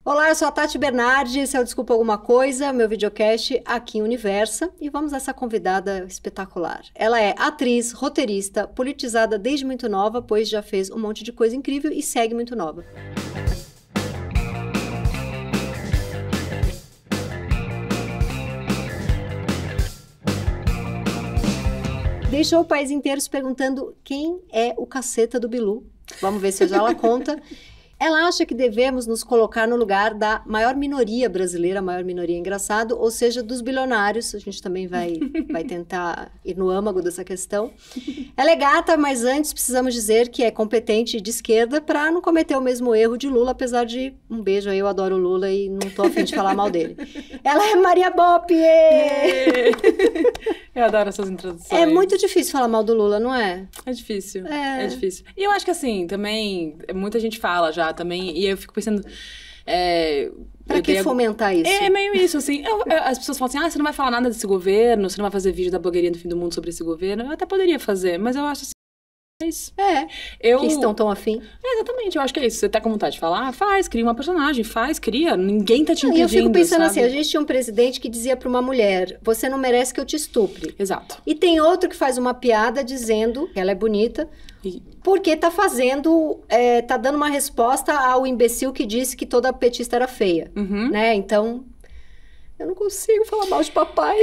Olá, eu sou a Tati Bernardi, esse é o Desculpa Alguma Coisa, meu videocast aqui em Universa. E vamos a essa convidada espetacular. Ela é atriz, roteirista, politizada desde muito nova, pois já fez um monte de coisa incrível e segue muito nova. Deixou o país inteiro se perguntando quem é o caceta do Bilu. Vamos ver se já ela conta. Ela acha que devemos nos colocar no lugar da maior minoria brasileira, a maior minoria engraçado, ou seja, dos bilionários. A gente também vai tentar ir no âmago dessa questão. Ela é gata, mas antes precisamos dizer que é competente de esquerda para não cometer o mesmo erro de Lula, apesar de, um beijo aí, eu adoro o Lula e não tô a fim de falar mal dele. Ela é Maria Bopp! Eu adoro essas introduções. É muito difícil falar mal do Lula, não é? É difícil, é difícil. E eu acho que assim, também, muita gente fala já também, e eu fico pensando... Pra que fomentar isso? É meio isso, assim. As pessoas falam assim, você não vai falar nada desse governo, você não vai fazer vídeo da blogueirinha do fim do mundo sobre esse governo. Eu até poderia fazer, mas eu acho assim, é isso. Que estão tão afim. Exatamente, eu acho que é isso. Você tá com vontade de falar? Faz, cria uma personagem, cria. Ninguém tá te impedindo, eu fico pensando sabe? assim, a gente tinha um presidente que dizia pra uma mulher, você não merece que eu te estupre. Exato. E tem outro que faz uma piada dizendo que ela é bonita, porque tá dando uma resposta ao imbecil que disse que toda petista era feia, né? Então... eu não consigo falar mal de papai.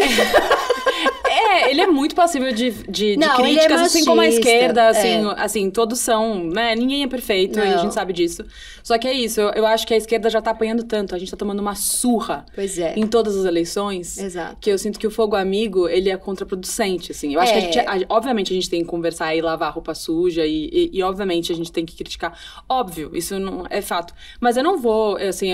Ele é muito passível de não, críticas, é assim como a esquerda, assim, todos são, né? Ninguém é perfeito, e a gente sabe disso. Só que é isso, eu acho que a esquerda já tá apanhando tanto, a gente tá tomando uma surra em todas as eleições. Exato. Que eu sinto que o fogo amigo, ele é contraproducente, assim. Eu acho que obviamente a gente tem que conversar e lavar a roupa suja, e obviamente a gente tem que criticar. Óbvio, isso não é fato. Mas eu não vou, assim,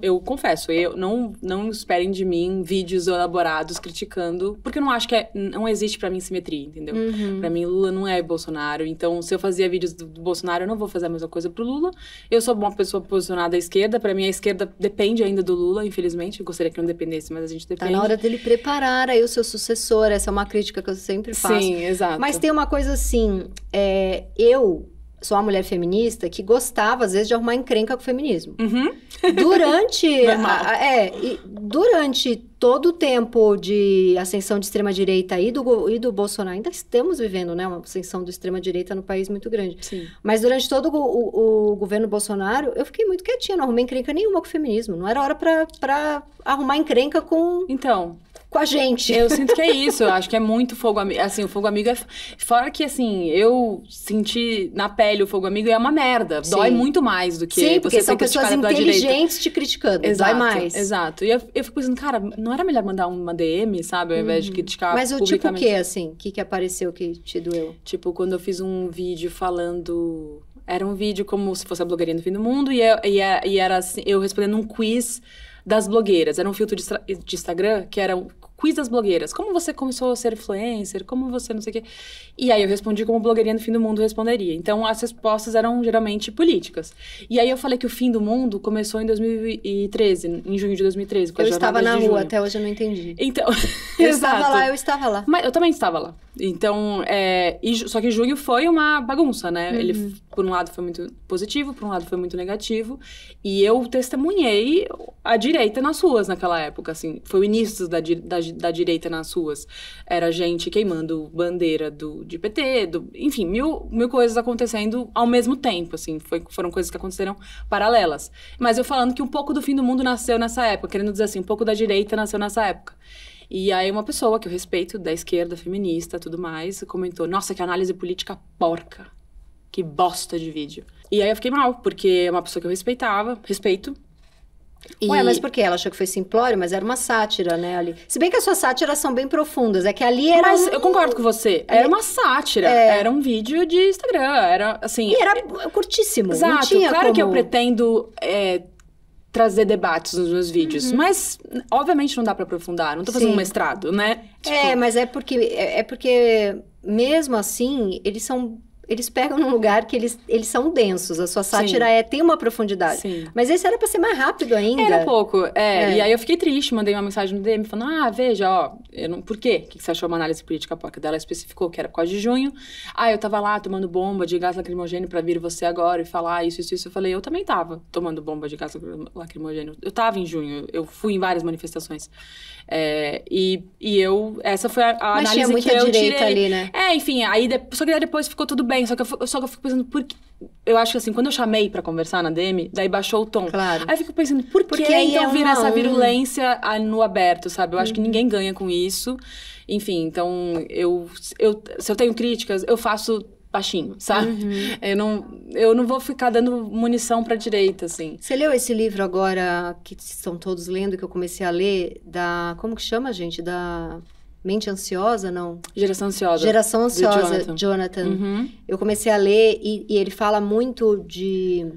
eu confesso, não esperem de mim vídeos elaborados criticando, porque eu não acho que não existe pra mim simetria, entendeu? Pra mim, Lula não é Bolsonaro, então se eu fazia vídeos do Bolsonaro, eu não vou fazer a mesma coisa pro Lula. Eu sou uma pessoa posicionada à esquerda, pra mim a esquerda depende ainda do Lula, infelizmente, eu gostaria que não dependesse, mas a gente depende. Tá na hora dele preparar aí o seu sucessor, essa é uma crítica que eu sempre faço. Sim, exato. Mas tem uma coisa assim, eu sou uma mulher feminista que gostava, às vezes, de arrumar encrenca com o feminismo. Durante todo o tempo de ascensão de extrema-direita e do Bolsonaro, ainda estamos vivendo, né, uma ascensão de extrema-direita no país muito grande. Sim. Mas durante todo o governo Bolsonaro, eu fiquei muito quietinha, não arrumei encrenca nenhuma com o feminismo. Não era hora pra arrumar encrenca com a gente. Eu sinto que é isso, eu acho que é muito fogo amigo. Assim, o fogo amigo é... Fora que, assim, eu senti na pele o fogo amigo é uma merda. Sim. Dói muito mais do que você porque são pessoas inteligentes te criticando. Exato, dói mais. Exato. E eu fico pensando, cara, não era melhor mandar uma DM, sabe? Ao invés de criticar Mas o publicamente. tipo o quê, assim? O que apareceu que te doeu? Tipo, quando eu fiz um vídeo falando... Era um vídeo como se fosse a blogueirinha do fim do mundo. E era assim, eu respondendo um quiz das blogueiras. Era um filtro de Instagram que era... quiz das blogueiras. Como você começou a ser influencer? Como você não sei o quê? E aí eu respondi como blogueirinha do fim do mundo responderia. Então as respostas eram geralmente políticas. E aí eu falei que o fim do mundo começou em 2013, em junho de 2013. Com eu as estava na rua, até hoje eu não entendi. Então, eu estava lá. Mas eu também estava lá. Então, só que junho foi uma bagunça, né? Ele, por um lado, foi muito positivo, por um lado, foi muito negativo. E eu testemunhei a direita nas ruas naquela época, assim. Foi o início da direita nas ruas. Era gente queimando bandeira de PT, enfim, mil coisas acontecendo ao mesmo tempo, assim. Foram coisas que aconteceram paralelas. Mas eu falando que um pouco do fim do mundo nasceu nessa época, querendo dizer assim, um pouco da direita nasceu nessa época. E aí uma pessoa que eu respeito, da esquerda, feminista, tudo mais, comentou, nossa, que análise política porca. Que bosta de vídeo. E aí eu fiquei mal, porque é uma pessoa que eu respeito. Ué, mas por quê? Ela achou que foi simplório, mas era uma sátira, né, ali. Se bem que as suas sátiras são bem profundas, é que ali era... Mas eu concordo com você, era uma sátira, era um vídeo de Instagram, era assim... E era curtíssimo, exato, não tinha claro que eu pretendo trazer debates nos meus vídeos, mas obviamente não dá pra aprofundar, não tô fazendo um mestrado, né? Tipo... mas é porque mesmo assim, eles são eles pegam num lugar que eles são densos. A sua sátira tem uma profundidade. Sim. Mas esse era pra ser mais rápido ainda. Era pouco, E aí eu fiquei triste, mandei uma mensagem no DM falando, veja, ó, por quê? O que você achou uma análise política? Porque dela especificou que era por causa de junho. Eu tava lá tomando bomba de gás lacrimogêneo pra vir você agora e falar isso. Eu falei, eu também tava tomando bomba de gás lacrimogêneo. Eu tava em junho, eu fui em várias manifestações. Essa foi a Mas análise tinha muita que eu direita tirei. ali, né? Enfim, só que depois ficou tudo bem. Só que eu fico pensando, eu acho que assim, quando eu chamei pra conversar na DM, daí baixou o tom. Claro. Aí eu fico pensando, por que então vira essa virulência no aberto, sabe? Eu acho que ninguém ganha com isso. Enfim, então, se eu tenho críticas, eu faço baixinho, sabe? Eu não vou ficar dando munição pra direita, assim. Você leu esse livro agora, que estão todos lendo, que eu comecei a ler, como que chama, gente? Da Mente Ansiosa, não? Geração Ansiosa. Geração Ansiosa, Jonathan. Eu comecei a ler e ele fala muito de...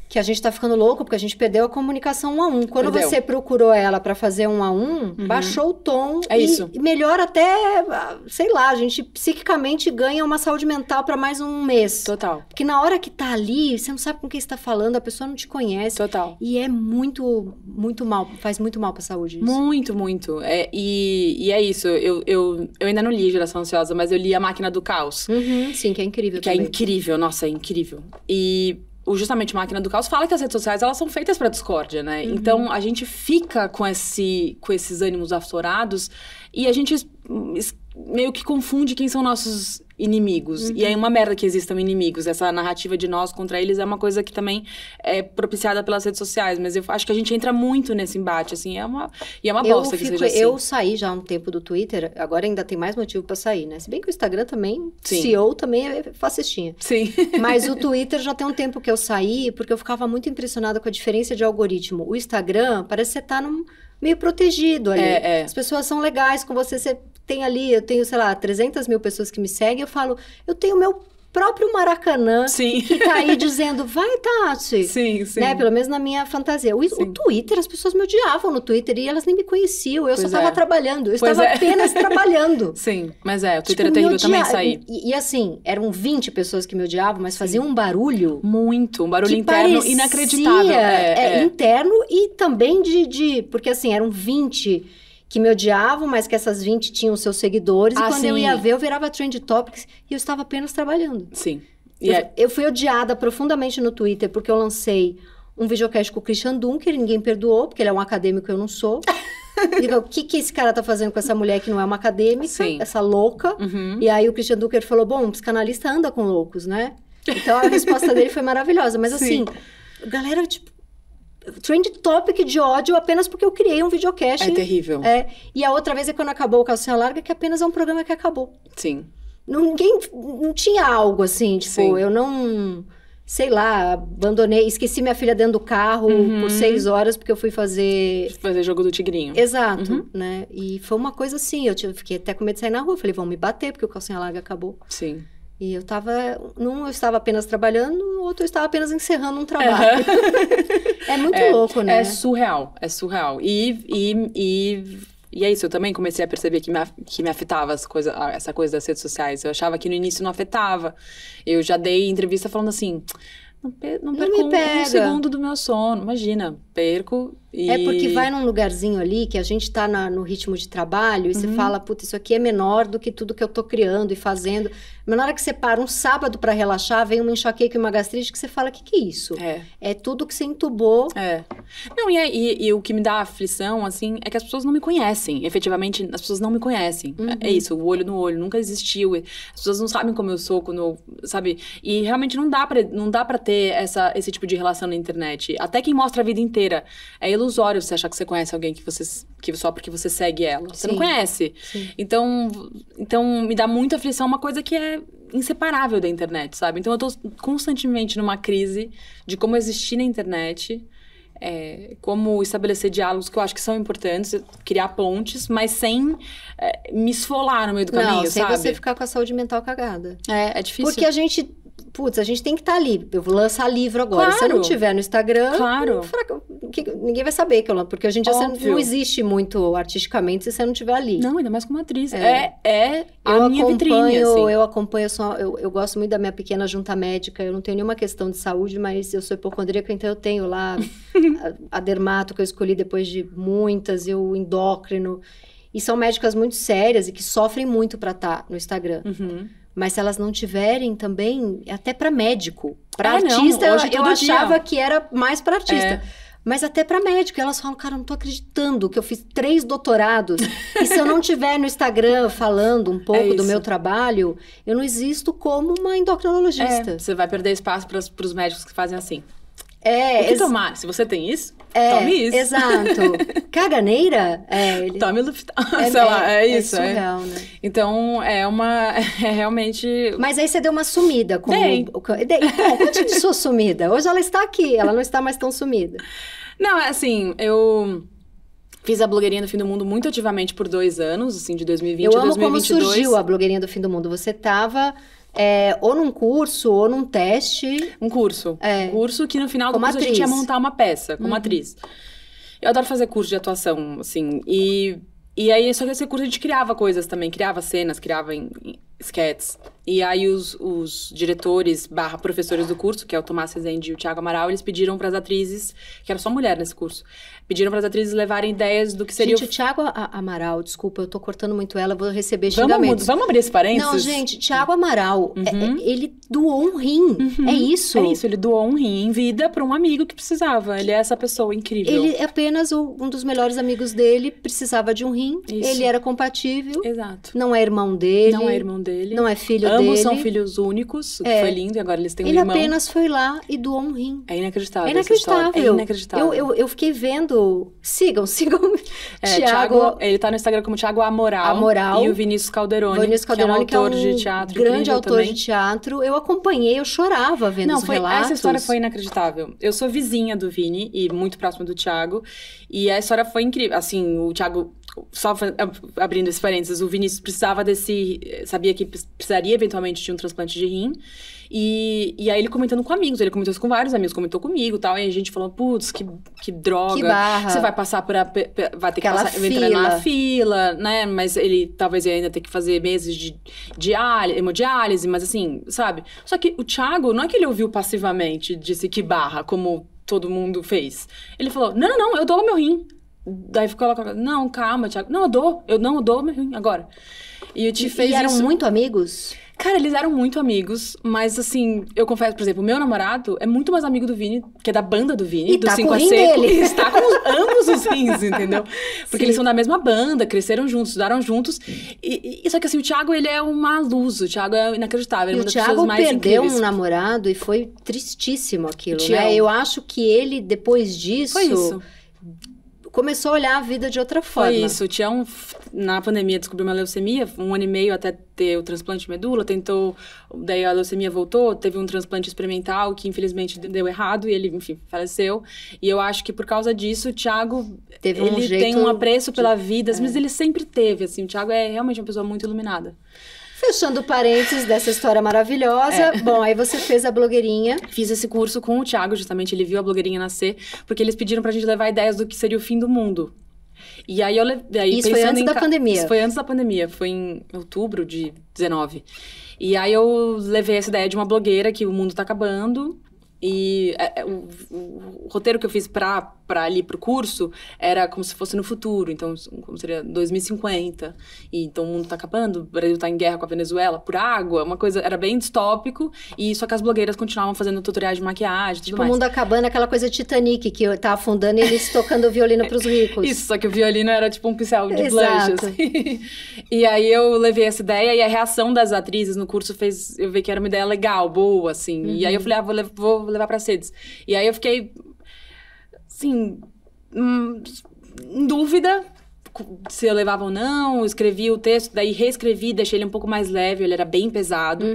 que a gente tá ficando louco porque a gente perdeu a comunicação 1 a 1. Quando você procurou ela pra fazer 1 a 1, baixou o tom. Isso. E melhora até, sei lá, a gente psiquicamente ganha uma saúde mental pra mais um mês. Total. Porque na hora que tá ali, você não sabe com quem você tá falando, a pessoa não te conhece. Total. E é muito, muito mal, faz muito mal pra saúde isso. Muito, muito. E é isso, eu ainda não li Geração Ansiosa, mas eu li A Máquina do Caos. Sim, que é incrível que também. É incrível, nossa, é incrível. E justamente Máquina do Caos fala que as redes sociais, elas são feitas para discórdia, né? Então, a gente fica com esses ânimos aflorados e a gente meio que confunde quem são nossos inimigos. E aí, uma merda que existam inimigos. Essa narrativa de nós contra eles é uma coisa que também é propiciada pelas redes sociais. Mas eu acho que a gente entra muito nesse embate, assim. E é uma bosta que seja assim. Eu saí já há um tempo do Twitter, agora ainda tem mais motivo pra sair, né? Se bem que o Instagram também, Sim. CEO também é fascistinha. Sim. Mas o Twitter já tem um tempo que eu saí, porque eu ficava muito impressionada com a diferença de algoritmo. O Instagram, parece que você tá meio protegido ali. As pessoas são legais com você, você tem ali, eu tenho, sei lá, 300 mil pessoas que me seguem, eu falo, eu tenho o meu próprio Maracanã, que tá aí dizendo, vai, Tati. Sim, sim. Né? Pelo menos na minha fantasia. O Twitter, as pessoas me odiavam no Twitter e elas nem me conheciam, eu só estava trabalhando, eu estava apenas trabalhando. Sim, mas o Twitter é terrível, eu também saí. E assim, eram 20 pessoas que me odiavam, mas faziam um barulho. Muito, um barulho interno inacreditável. Interno e também porque assim, eram 20 que me odiavam, mas que essas 20 tinham seus seguidores. E quando eu ia ver, eu virava Trend Topics e eu estava apenas trabalhando. Sim. Eu fui odiada profundamente no Twitter, porque eu lancei um videocast com o Christian Dunker e ninguém perdoou, porque ele é um acadêmico e eu não sou. Digo, o que esse cara tá fazendo com essa mulher que não é uma acadêmica, essa louca? E aí o Christian Dunker falou, bom, um psicanalista anda com loucos, né? Então a resposta dele foi maravilhosa. Mas assim, galera, tipo, Trend Topic de ódio apenas porque eu criei um videocast. É terrível. E a outra vez é quando acabou o Calcinha Larga, que apenas é um programa que acabou. Sim. Não tinha algo assim, tipo, eu não... Sei lá, abandonei, esqueci minha filha dentro do carro por 6 horas, porque eu fui fazer jogo do tigrinho. Exato, né? E foi uma coisa assim, fiquei até com medo de sair na rua. Falei, vão me bater, porque o Calcinha Larga acabou. Sim. E eu estava apenas trabalhando, no outro eu estava apenas encerrando um trabalho. É muito louco, né? É surreal. E é isso, eu também comecei a perceber que me afetava essa coisa das redes sociais. Eu achava que no início não afetava. Eu já dei entrevista falando assim, não perco um segundo do meu sono. Imagina, perco e... É porque vai num lugarzinho ali que a gente tá no ritmo de trabalho e você fala, puta, isso aqui é menor do que tudo que eu tô criando e fazendo. Mas na hora que você para um sábado pra relaxar, vem uma enxaqueca e uma gastrite que você fala, o que é isso? É tudo que você entubou. Não, e o que me dá aflição, assim, é que as pessoas não me conhecem. Efetivamente, as pessoas não me conhecem. É isso, o olho no olho, nunca existiu. As pessoas não sabem como eu sou quando eu, sabe? E realmente não dá pra ter esse tipo de relação na internet. Até quem mostra a vida inteira. É ilusório você achar que você conhece alguém que só porque você segue ela. Você não conhece. Então, me dá muita aflição uma coisa que é inseparável da internet, sabe? Então, eu tô constantemente numa crise de como existir na internet, como estabelecer diálogos que eu acho que são importantes, criar pontes, mas sem me esfolar no meio do caminho, sem sabe? você ficar com a saúde mental cagada. É difícil. Porque a gente tem que estar ali. Eu vou lançar livro agora. Claro. Se eu não tiver no Instagram, Claro. O ninguém vai saber que eu... Porque hoje em dia você Óbvio. não existe muito artisticamente se você não estiver ali. Não, ainda mais como atriz. É a minha vitrine, assim. Eu acompanho eu gosto muito da minha pequena junta médica. Eu não tenho nenhuma questão de saúde, mas eu sou hipocondríaca, então eu tenho lá a dermato que eu escolhi depois de muitas, e o endócrino. E são médicas muito sérias e que sofrem muito para estar no Instagram. Uhum. Mas se elas não tiverem também, até para médico. Para artista, não, hoje, eu achava que era mais para artista. É. Mas até para médico. Elas falam, cara, eu não tô acreditando que eu fiz 3 doutorados. E se eu não tiver no Instagram falando um pouco do meu trabalho, eu não existo como uma endocrinologista. Você vai perder espaço para os médicos que fazem assim. O que tomar? Se você tem isso, tome isso. Exato. Caganeira? Tome Luftal. Sei lá, é isso. É surreal, né? Então, é realmente... Mas aí você deu uma sumida. Qual tipo de sua sumida? Hoje ela está aqui, ela não está mais tão sumida. Não, assim, eu fiz a Blogueirinha do Fim do Mundo muito ativamente por 2 anos, assim, de 2020 a 2022. Eu amo como surgiu a Blogueirinha do Fim do Mundo. Você estava... ou num curso, ou num teste. Um curso. Um curso que no final do como curso atriz. A gente ia montar uma peça, como atriz. Eu adoro fazer curso de atuação, assim, e aí, só que esse curso a gente criava coisas também, criava cenas, criava sketches. E aí os diretores / professores do curso, que é o Tomás Rezende e o Thiago Amaral, eles pediram para as atrizes, que era só mulher nesse curso, pediram para as atrizes levarem ideias do que seria... Gente, o Thiago Amaral, desculpa, eu tô cortando muito ela, vou receber xingamentos. Vamos abrir esse parênteses? Não, gente, Thiago Amaral, ele doou um rim, é isso? É isso, ele doou um rim em vida para um amigo que precisava, ele é essa pessoa incrível. Ele é apenas um dos melhores amigos dele, precisava de um rim, ele era compatível. Exato. Não é irmão dele. Não é irmão dele. Não é filho dele. Ambos são filhos únicos, o que foi lindo, e agora eles têm um irmão. Ele apenas foi lá e doou um rim. É inacreditável. É inacreditável. É inacreditável. Eu fiquei vendo. Sigam. Thiago. Ele tá no Instagram como Thiago Amoral. E o Vinícius Calderoni. Que é um autor de teatro. Grande autor também. de teatro. Eu acompanhei, eu chorava vendo os relatos. Essa história foi inacreditável. Eu sou vizinha do Vini e muito próxima do Thiago. E a história foi incrível. Assim, o Thiago. Só abrindo esse parênteses, o Vinícius precisava sabia que precisaria eventualmente de um transplante de rim. E aí ele comentando com amigos, ele comentou isso com vários amigos, comentou comigo e tal. E a gente falou, putz, que droga. Que barra. Você vai passar vai ter aquela que passar, entrar na fila, né? Mas ele talvez ainda tenha que fazer meses de hemodiálise, mas assim, sabe? Só que o Thiago, não é que ele ouviu passivamente, disse que barra, como todo mundo fez. Ele falou, não, eu dou o meu rim. Daí ficou ela, não, calma, Thiago. Não, eu dou meu rim agora. E o Ti fez isso. E eram muito amigos? Cara, eles eram muito amigos, mas assim, eu confesso, por exemplo, o meu namorado é muito mais amigo do Vini, que é da banda do Vini, e do tá 5 com a o rim Seco. dele. E está com ambos os rins, entendeu? Porque eles são da mesma banda, cresceram juntos, estudaram juntos. E só que assim, o Thiago, ele é uma luz, o Thiago é inacreditável, ele é uma das pessoas mais incríveis. O Thiago perdeu um namorado e foi tristíssimo aquilo, né? Eu acho que ele, depois disso... Foi isso. Começou a olhar a vida de outra forma. Foi isso. O Tião, na pandemia, descobriu uma leucemia, 1 ano e meio até ter o transplante de medula, daí a leucemia voltou, teve um transplante experimental que infelizmente deu errado e ele, enfim, faleceu. E eu acho que por causa disso, o Thiago, ele tem um apreço pela vida, mas ele sempre teve, assim, o Thiago é realmente uma pessoa muito iluminada. Fechando parênteses dessa história maravilhosa. Bom, aí você fez a blogueirinha. Fiz esse curso com o Thiago, justamente, ele viu a blogueirinha nascer, porque eles pediram pra gente levar ideias do que seria o fim do mundo. E aí eu levei... Isso foi antes da pandemia? Isso foi antes da pandemia, foi em outubro de 19. E aí eu levei essa ideia de uma blogueira que o mundo tá acabando... E o roteiro que eu fiz pra ali pro curso era como se fosse no futuro, então como seria 2050, e então o mundo tá acabando, o Brasil tá em guerra com a Venezuela por água, uma coisa, era bem distópico, e só que as blogueiras continuavam fazendo tutoriais de maquiagem, tudo mais. O mundo acabando, aquela coisa Titanic, que tá afundando e eles tocando violino pros ricos. Isso, só que o violino era tipo um pincel de blanche, assim. E aí eu levei essa ideia, e a reação das atrizes no curso fez eu ver que era uma ideia legal, boa, assim, e aí eu falei, vou levar pra CEDES. E aí eu fiquei, assim, em dúvida se eu levava ou não, escrevi o texto, daí reescrevi, deixei ele um pouco mais leve, ele era bem pesado,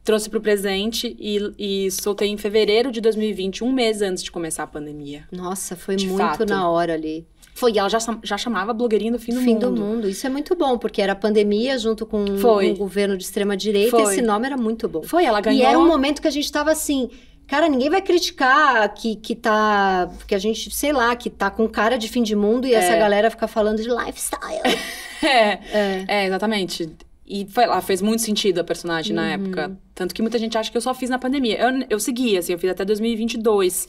trouxe pro presente e soltei em fevereiro de 2020, 1 mês antes de começar a pandemia. Nossa, foi muito na hora ali. Foi, e ela já chamava Blogueirinha do Fim do Mundo. Fim do Mundo. Isso é muito bom, porque era pandemia junto com um governo de extrema-direita. Esse nome era muito bom. Foi, ela ganhou... E era um momento que a gente tava assim... Cara, ninguém vai criticar que a gente, sei lá, que tá com cara de fim de mundo e essa galera fica falando de lifestyle. Exatamente. E fez muito sentido a personagem na época. Tanto que muita gente acha que eu só fiz na pandemia. Eu segui, assim, eu fiz até 2022.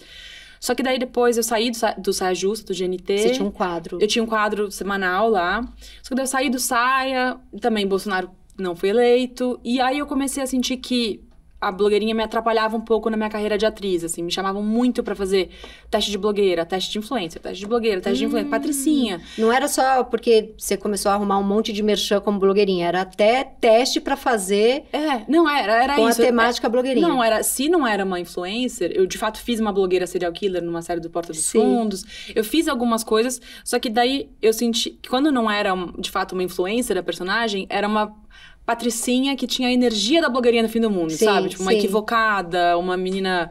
Só que daí depois eu saí do Saia Justa, do GNT. Você tinha um quadro. Eu tinha um quadro semanal lá. Só que daí eu saí do Saia, também Bolsonaro não foi eleito. E aí eu comecei a sentir que a blogueirinha me atrapalhava um pouco na minha carreira de atriz, assim. Me chamavam muito pra fazer teste de blogueira, teste de influencer, teste de blogueira, teste de influencer. Patricinha. Não era só porque você começou a arrumar um monte de merchan como blogueirinha. Era até teste pra fazer... Não, era com isso. Com a temática blogueirinha. Não, se não era uma influencer, eu de fato fiz uma blogueira serial killer numa série do Porta dos Fundos. Eu fiz algumas coisas, só que daí eu senti que quando não era de fato uma influencer a personagem, era uma patricinha que tinha a energia da blogueirinha no fim do mundo, sabe? Tipo, uma equivocada, uma menina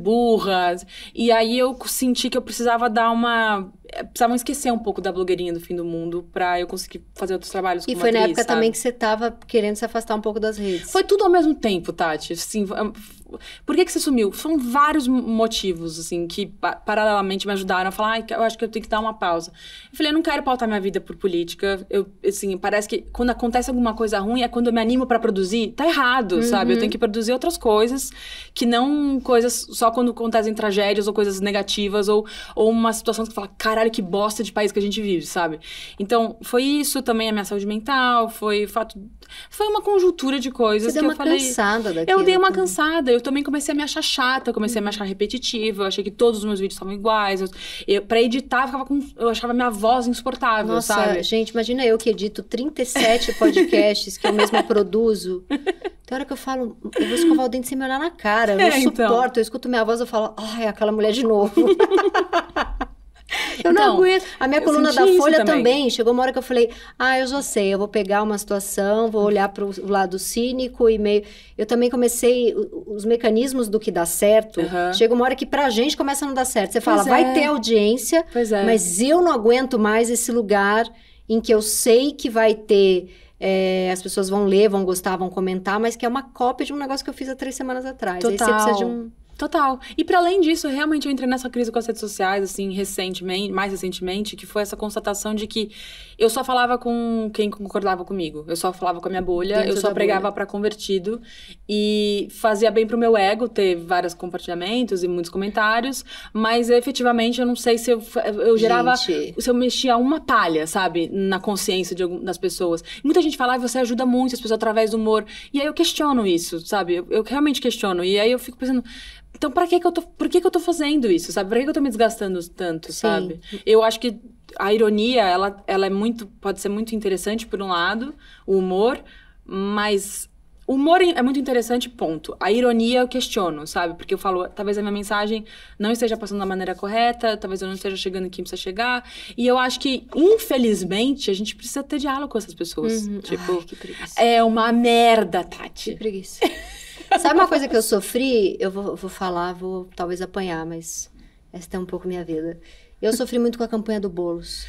burra. E aí eu senti que eu precisava precisavam esquecer um pouco da blogueirinha do fim do mundo pra eu conseguir fazer outros trabalhos como atriz, na época sabe? Também que você tava querendo se afastar um pouco das redes. Foi tudo ao mesmo tempo, Tati. Assim, por que você sumiu? São vários motivos, assim, que paralelamente me ajudaram a falar, eu acho que eu tenho que dar uma pausa. Eu falei, eu não quero pautar minha vida por política. Assim, parece que quando acontece alguma coisa ruim, é quando eu me animo pra produzir. Tá errado, sabe? Eu tenho que produzir outras coisas, que não coisas só quando acontecem tragédias ou coisas negativas, ou uma situação que você fala, caralho, que bosta de país que a gente vive, sabe? Então, foi isso também, a minha saúde mental, foi uma conjuntura de coisas que eu falei... Você deu uma cansada daquilo. Eu dei uma cansada, eu também comecei a me achar chata, comecei a me achar repetitiva, eu achei que todos os meus vídeos estavam iguais. Pra editar, eu achava minha voz insuportável, sabe? Nossa, gente, imagina eu que edito 37 podcasts que eu mesma produzo. Tem hora que eu falo, eu vou escovar o dente sem me olhar na cara, eu não suporto, eu escuto minha voz, eu falo, ai, aquela mulher de novo. Eu não aguento. A minha coluna da Folha também. Chegou uma hora que eu falei, eu já sei, eu vou pegar uma situação, vou olhar para o lado cínico e meio... Eu também comecei os mecanismos do que dá certo. Chega uma hora que pra gente começa a não dar certo. Você fala, vai ter audiência, mas eu não aguento mais esse lugar em que eu sei que vai ter... as pessoas vão ler, vão gostar, vão comentar, mas que é uma cópia de um negócio que eu fiz há 3 semanas atrás. Total. Aí você precisa de um... Total. E para além disso, realmente eu entrei nessa crise com as redes sociais, assim, mais recentemente, que foi essa constatação de que eu só falava com quem concordava comigo. Eu só falava com a minha bolha, eu só pregava para convertido. E fazia bem pro meu ego ter vários compartilhamentos e muitos comentários, mas efetivamente eu não sei se eu gerava... Se eu mexia uma palha, sabe? Na consciência das pessoas. Muita gente fala, você ajuda muito as pessoas através do humor. E aí eu questiono isso, sabe? Eu realmente questiono. E aí eu fico pensando... Então, por que eu tô fazendo isso, sabe? Por que eu tô me desgastando tanto, sabe? Eu acho que a ironia, ela pode ser muito interessante, por um lado, o humor, mas o humor é muito interessante, ponto. A ironia eu questiono, sabe? Porque eu falo, talvez a minha mensagem não esteja passando da maneira correta, talvez eu não esteja chegando em quem precisa chegar. E eu acho que, infelizmente, a gente precisa ter diálogo com essas pessoas. Tipo, que preguiça. É uma merda, Tati. Que preguiça. Sabe uma coisa que eu sofri? Eu vou falar, vou talvez apanhar, mas essa é um pouco minha vida. Eu sofri muito com a campanha do Boulos.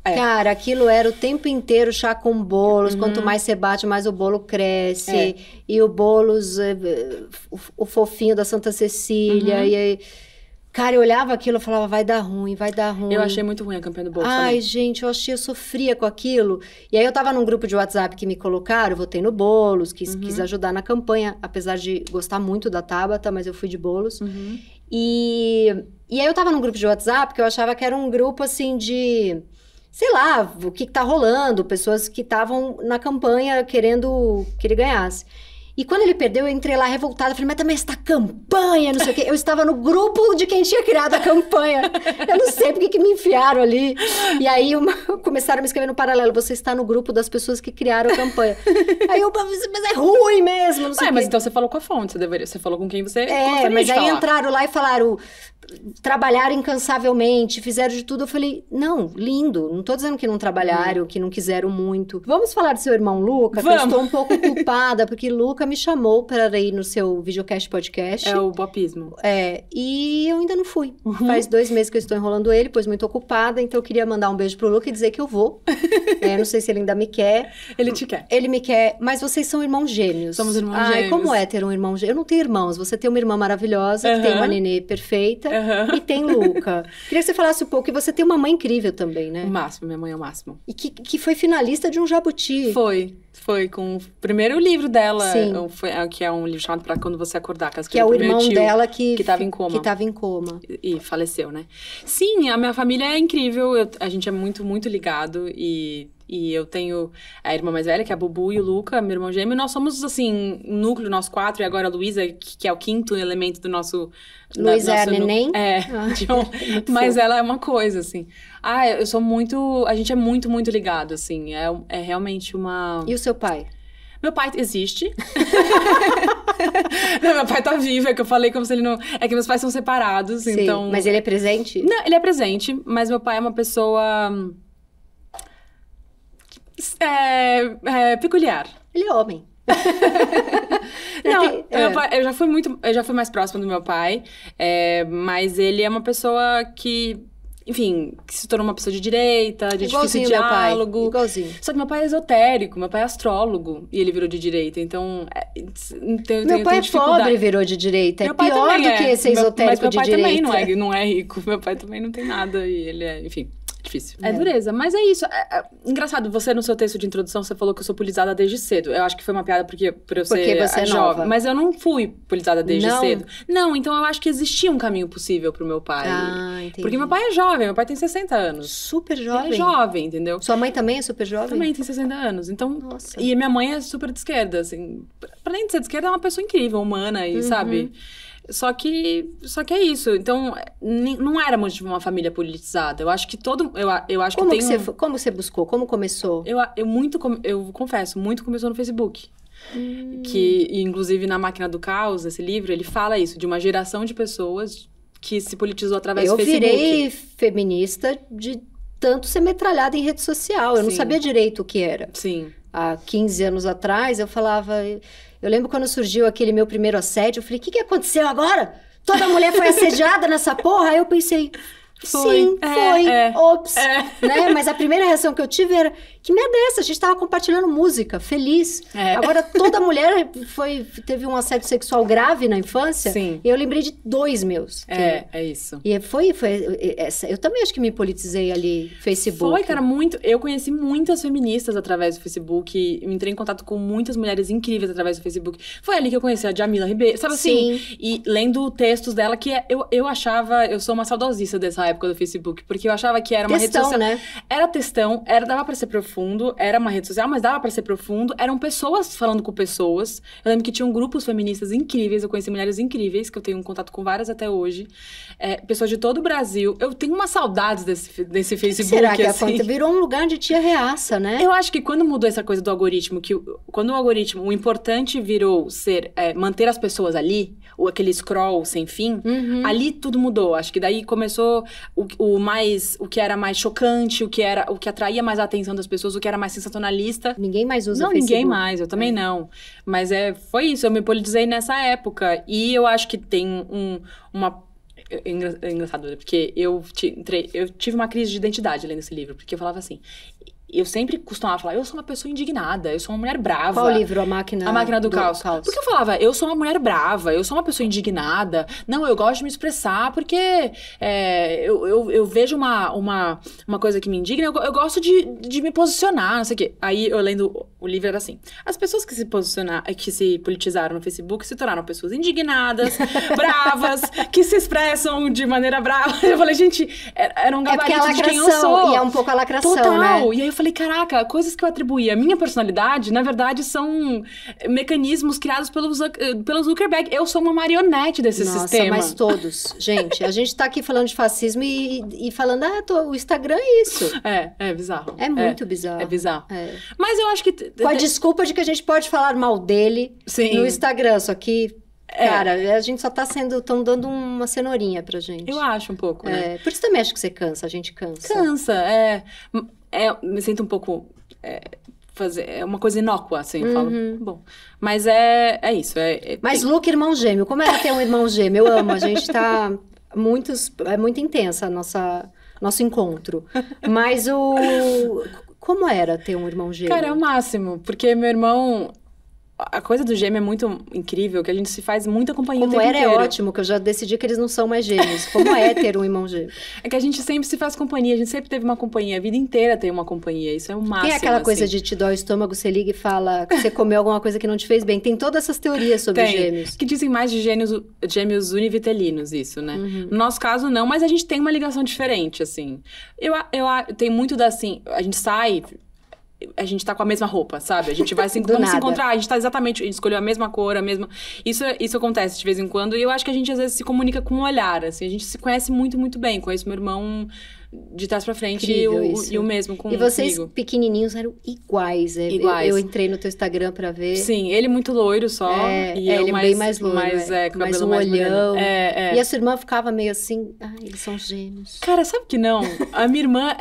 Cara, aquilo era o tempo inteiro chá com Boulos. Quanto mais você bate, mais o bolo cresce. E o Boulos, o fofinho da Santa Cecília. E aí... Cara, eu olhava aquilo e falava, vai dar ruim, vai dar ruim. Eu achei muito ruim a campanha do Boulos também. Ai, gente, eu sofria com aquilo. E aí eu tava num grupo de WhatsApp que me colocaram, eu votei no Boulos, quis ajudar na campanha, apesar de gostar muito da Tabata, mas eu fui de Boulos. E aí eu tava num grupo de WhatsApp que eu achava que era um grupo, assim, de... Sei lá, o que tá rolando, pessoas que estavam na campanha querendo que ele ganhasse. E quando ele perdeu, eu entrei lá revoltada. Falei, mas também essa campanha, não sei o quê. Eu estava no grupo de quem tinha criado a campanha. Eu não sei por que me enfiaram ali. E aí começaram a me escrever no paralelo. Você está no grupo das pessoas que criaram a campanha. Aí eu, mas é ruim mesmo, não sei o quê. Mas então você falou com a fonte, você falou com quem você... mas aí entraram lá e falaram... trabalharam incansavelmente, fizeram de tudo. Eu falei, não, lindo. Não tô dizendo que não trabalharam, que não quiseram muito. Vamos falar do seu irmão Luca, que eu estou um pouco culpada, porque Luca me chamou para ir no seu videocast podcast. É o bopismo. E eu ainda não fui. Faz 2 meses que eu estou enrolando ele, pois muito ocupada, então eu queria mandar um beijo pro Luca e dizer que eu vou. Não sei se ele ainda me quer. Ele te quer. Ele me quer, mas vocês são irmãos gêmeos. Somos irmãos gêmeos. Como é ter um irmão gêmeo? Eu não tenho irmãos, você tem uma irmã maravilhosa, que tem uma nenê perfeita, e tem Luca. Queria que você falasse um pouco, e você tem uma mãe incrível também, né? O máximo, minha mãe é o máximo. E que foi finalista de um Jabuti. Foi com o primeiro livro dela, Sim. que é um livro chamado Pra Quando Você Acordar. Que é o irmão dela que tava em coma. Que tava em coma. E faleceu, né? Sim, a minha família é incrível, a gente é muito, muito ligado e eu tenho a irmã mais velha, que é a Bubu, e o Luca, meu irmão gêmeo. Nós somos, assim, um núcleo, nós 4, e agora a Luísa, que é o 5º elemento do nosso... Luísa é a neném? Mas ela é uma coisa, assim. Eu sou muito... A gente é muito, muito ligado, assim. É realmente uma... E o seu pai? Meu pai existe. Não, meu pai tá vivo, é que eu falei como se ele não... É que meus pais são separados, Sim, então... Mas ele é presente? Não, ele é presente, mas meu pai é uma pessoa... peculiar. Ele é homem. Meu pai, eu já fui mais próxima do meu pai, mas ele é uma pessoa que, enfim, que se tornou uma pessoa de direita, de difícil diálogo. Meu pai, igualzinho. Só que meu pai é esotérico, meu pai é astrólogo, e ele virou de direita, então... Meu pai é pobre e virou de direita, é pior do que ser esotérico de direita. Mas meu pai também não é rico, meu pai também não tem nada, e ele é, enfim... Difícil. É dureza, mas é isso. Engraçado, você no seu texto de introdução, você falou que eu sou politizada desde cedo. Eu acho que foi uma piada por eu ser você é jovem. Nova. Mas eu não fui politizada desde cedo. Não, então eu acho que existia um caminho possível pro meu pai. Entendi. Porque meu pai é jovem, meu pai tem 60 anos. Super jovem? Ele é jovem, entendeu? Sua mãe também é super jovem? Também tem 60 anos. Então, Nossa. E minha mãe é super de esquerda, assim. Pra além de ser de esquerda, é uma pessoa incrível, humana e, sabe... Só que é isso. Então, não éramos de uma família politizada. Eu acho que eu acho como que tem como você buscou? Como começou? Eu confesso, muito começou no Facebook. Que, inclusive, na Máquina do Caos, esse livro, ele fala isso, de uma geração de pessoas que se politizou através do Facebook. Eu virei feminista de tanto ser metralhada em rede social. Eu não sabia direito o que era. Sim. Há 15 anos atrás, eu falava... Eu lembro quando surgiu aquele meu primeiro assédio, eu falei, o que aconteceu agora? Toda mulher foi assediada nessa porra? Aí eu pensei, sim, foi, ops, né? Mas a primeira reação que eu tive era, que merda é essa? A gente tava compartilhando música, feliz. Agora, toda mulher teve um assédio sexual grave na infância. Sim. E eu lembrei de 2 meus. É isso. E foi essa. Eu também acho que me politizei ali, Facebook. Foi, cara, muito. Eu conheci muitas feministas através do Facebook. Entrei em contato com muitas mulheres incríveis através do Facebook. Foi ali que eu conheci a Djamila Ribeiro, sabe assim? Sim. E lendo textos dela, que eu achava... Eu sou uma saudosista dessa época do Facebook, porque eu achava que era uma rede social... né? Era textão, dava pra ser profundo, era uma rede social, mas dava pra ser profundo. Eram pessoas falando com pessoas. Eu lembro que tinham grupos feministas incríveis, eu conheci mulheres incríveis, que eu tenho um contato com várias até hoje. Pessoas de todo o Brasil. Eu tenho umas saudades desse Facebook, será que assim. Virou um lugar de tia reaça, né? Eu acho que quando mudou essa coisa do algoritmo, quando o algoritmo, o importante virou manter as pessoas ali, aquele scroll sem fim, ali tudo mudou. Acho que daí começou o que era mais chocante, o que atraía mais a atenção das pessoas, o que era mais sensacionalista. Ninguém mais usa Não, Facebook. ninguém mais, eu também não. Mas foi isso, eu me politizei nessa época. E eu acho que tem uma... É engraçado, porque eu tive uma crise de identidade lendo esse livro, porque eu falava assim... Eu sempre costumava falar, eu sou uma pessoa indignada, eu sou uma mulher brava. Qual livro? A Máquina do Caos. Porque eu falava, eu sou uma mulher brava, eu sou uma pessoa indignada. Não, eu gosto de me expressar porque eu vejo uma coisa que me indigna, eu gosto de me posicionar, não sei o quê. Aí, eu lendo o livro, era assim, as pessoas que se politizaram no Facebook se tornaram pessoas indignadas, bravas, que se expressam de maneira brava. Eu falei, gente, era um gabarito de quem eu sou. E é um pouco a lacração, total, né? E aí eu falei, caraca, coisas que eu atribuía à minha personalidade, na verdade, são mecanismos criados pelo Zuckerberg. Eu sou uma marionete desse sistema. Mas todos. Gente, a gente tá aqui falando de fascismo e falando, o Instagram é isso. É bizarro. É muito bizarro. É bizarro. Mas eu acho que... Com a desculpa de que a gente pode falar mal dele no Instagram, só que... Cara, a gente só estão dando uma cenourinha pra gente. Eu acho um pouco, né? Por isso também acho que você cansa, a gente cansa. Cansa, me sinto um pouco... É uma coisa inócua, assim, eu falo. Bom, mas é isso. Mas Luke, irmão gêmeo, como é ter um irmão gêmeo? Eu amo, a gente tá... É muito intensa nosso encontro. Mas como era ter um irmão gêmeo? Cara, é o máximo, porque meu irmão... A coisa do gêmeo é muito incrível, que a gente se faz muita companhia o tempo inteiro. Como era, é ótimo, que eu já decidi que eles não são mais gêmeos. Como é ter um irmão gêmeo? É que a gente sempre se faz companhia, a gente sempre teve uma companhia, a vida inteira tem uma companhia, isso é o máximo. Tem aquela coisa assim. de te dói o estômago, você liga e fala que você comeu alguma coisa que não te fez bem. Tem todas essas teorias sobre gêmeos. Que dizem mais de gêmeos univitelinos, isso, né? No nosso caso, não, mas a gente tem uma ligação diferente, assim. Eu tenho muito assim, a gente sai... A gente tá com a mesma roupa, sabe? A gente vai se encontrar, a gente tá exatamente... A gente escolheu a mesma cor, a mesma... Isso acontece de vez em quando. E eu acho que a gente, às vezes, se comunica com um olhar, assim. A gente se conhece muito, muito bem. Conheço meu irmão de trás pra frente e o mesmo comigo. E vocês, pequenininhos, eram iguais. Iguais. Eu entrei no teu Instagram pra ver. Sim, ele muito loiro só. E eu ele bem mais loiro. Mais um olhão. E a sua irmã ficava meio assim... eles são gêmeos. Cara, sabe que não? A minha irmã,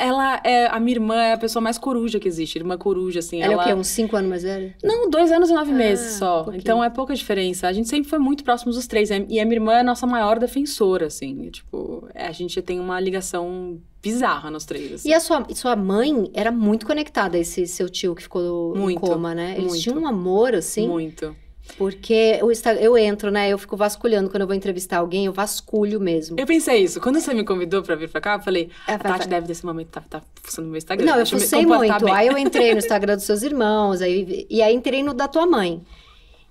a minha irmã é a pessoa mais coruja que existe. Irmã coruja, assim. Ela é o quê? Uns 5 anos mais velha? Não, 2 anos e 9 meses só. Um então é pouca diferença. A gente sempre foi muito próximos dos 3. E a minha irmã é a nossa maior defensora, assim. Tipo, a gente tem uma ligação bizarra nós 3. Assim. E a sua mãe era muito conectada a esse seu tio que ficou em coma, né? Eles tinham um amor, assim. Muito. Porque eu entro, né? Eu fico vasculhando quando eu vou entrevistar alguém, eu vasculho mesmo. Eu pensei isso. Quando você me convidou pra vir pra cá, eu falei, a Tati deve desse momento tá fuçando no meu Instagram. Não, eu fucei muito. Aí eu entrei no Instagram dos seus irmãos, e aí entrei no da tua mãe.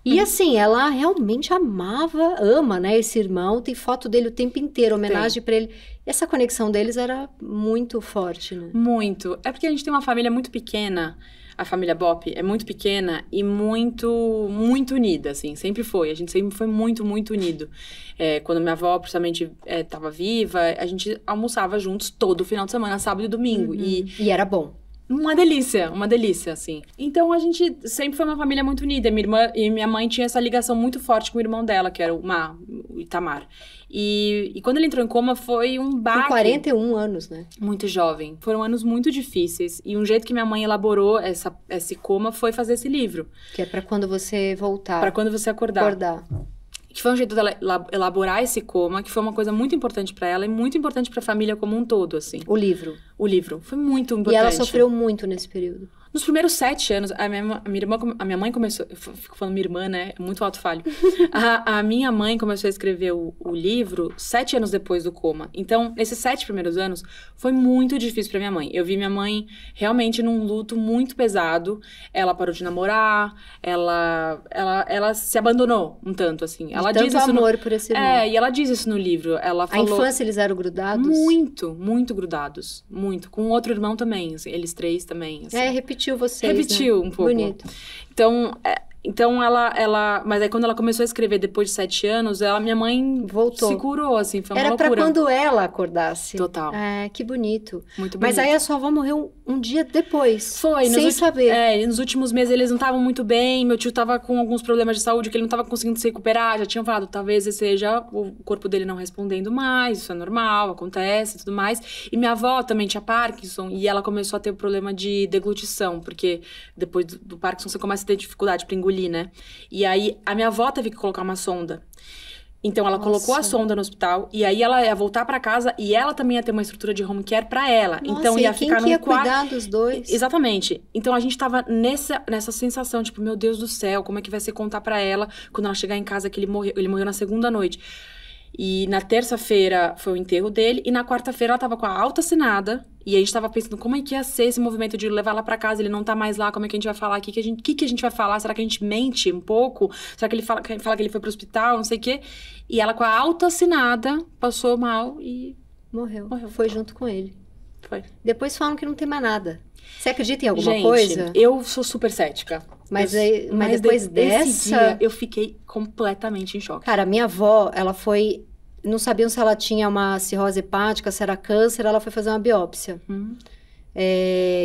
E assim, ela realmente ama, né, esse irmão. Tem foto dele o tempo inteiro, homenagem pra ele. E essa conexão deles era muito forte, né? Muito. É porque a gente tem uma família muito pequena. A família Bop é muito pequena e muito, muito unida, assim. Sempre foi. A gente sempre foi muito, muito unido. Quando minha avó, principalmente, estava viva, a gente almoçava juntos todo final de semana, sábado e domingo. E era bom. Uma delícia, assim. Então, a gente sempre foi uma família muito unida. Minha irmã e minha mãe tinham essa ligação muito forte com o irmão dela, que era o Itamar. E quando ele entrou em coma, foi um baque. Com 41 anos, né? Muito jovem. Foram anos muito difíceis. E um jeito que minha mãe elaborou esse coma foi fazer esse livro. Que é pra quando você voltar. Pra quando você acordar. Que foi um jeito dela elaborar esse coma, que foi uma coisa muito importante pra ela e muito importante pra família como um todo, assim. O livro. Foi muito importante. E ela sofreu muito nesse período. Nos primeiros 7 anos, a minha mãe começou... Eu fico falando minha irmã, né? É muito alto falho. A minha mãe começou a escrever o livro 7 anos depois do coma. Então, nesses 7 primeiros anos, foi muito difícil pra minha mãe. Eu vi minha mãe realmente num luto muito pesado. Ela parou de namorar, ela se abandonou um tanto, assim. Ela diz isso amor por esse irmão. E ela diz isso no livro. Ela falou... A infância, eles eram grudados? Muito, muito grudados. Muito. Com outro irmão também, assim, eles 3 também, assim. Repetiu vocês, Repetiu, né? Um pouco. Bonito. Então ela... Mas aí quando ela começou a escrever depois de 7 anos, minha mãe voltou. Se curou, assim, foi uma Era loucura. pra quando ela acordasse. Total. Que bonito. Muito bonito. Mas aí a sua avó morreu um dia depois. Foi. Sem saber. Nos últimos meses eles não estavam muito bem, meu tio tava com alguns problemas de saúde que ele não tava conseguindo se recuperar, já tinham falado, talvez seja o corpo dele não respondendo mais, isso é normal, acontece e tudo mais. E minha avó também tinha Parkinson e ela começou a ter problema de deglutição, porque depois do Parkinson você começa a ter dificuldade pra engolir, né? E aí, a minha avó teve que colocar uma sonda. Então, ela colocou a sonda no hospital. E aí, ela ia voltar pra casa. E ela também ia ter uma estrutura de home care pra ela. Nossa, então, ia ficar num quarto... cuidar dos dois? Exatamente. Então, a gente tava nessa sensação. Tipo, meu Deus do céu, como é que vai ser contar pra ela quando ela chegar em casa que ele morreu? Ele morreu na segunda noite. E na terça-feira foi o enterro dele. E na quarta-feira ela tava com a alta assinada. E a gente tava pensando como é que ia ser esse movimento de levar lá pra casa. Ele não tá mais lá, como é que a gente vai falar? O que a gente vai falar? Será que a gente mente um pouco? Será que ele fala que ele foi pro hospital? Não sei o quê. E ela com a alta assinada passou mal e... Morreu. Foi junto com ele. Foi. Depois falam que não tem mais nada. Você acredita em alguma gente, coisa? Eu sou super cética. Mas depois dessa... dia, eu fiquei completamente em choque. Cara, minha avó, ela foi... Não sabiam se ela tinha uma cirrose hepática, se era câncer, ela foi fazer uma biópsia.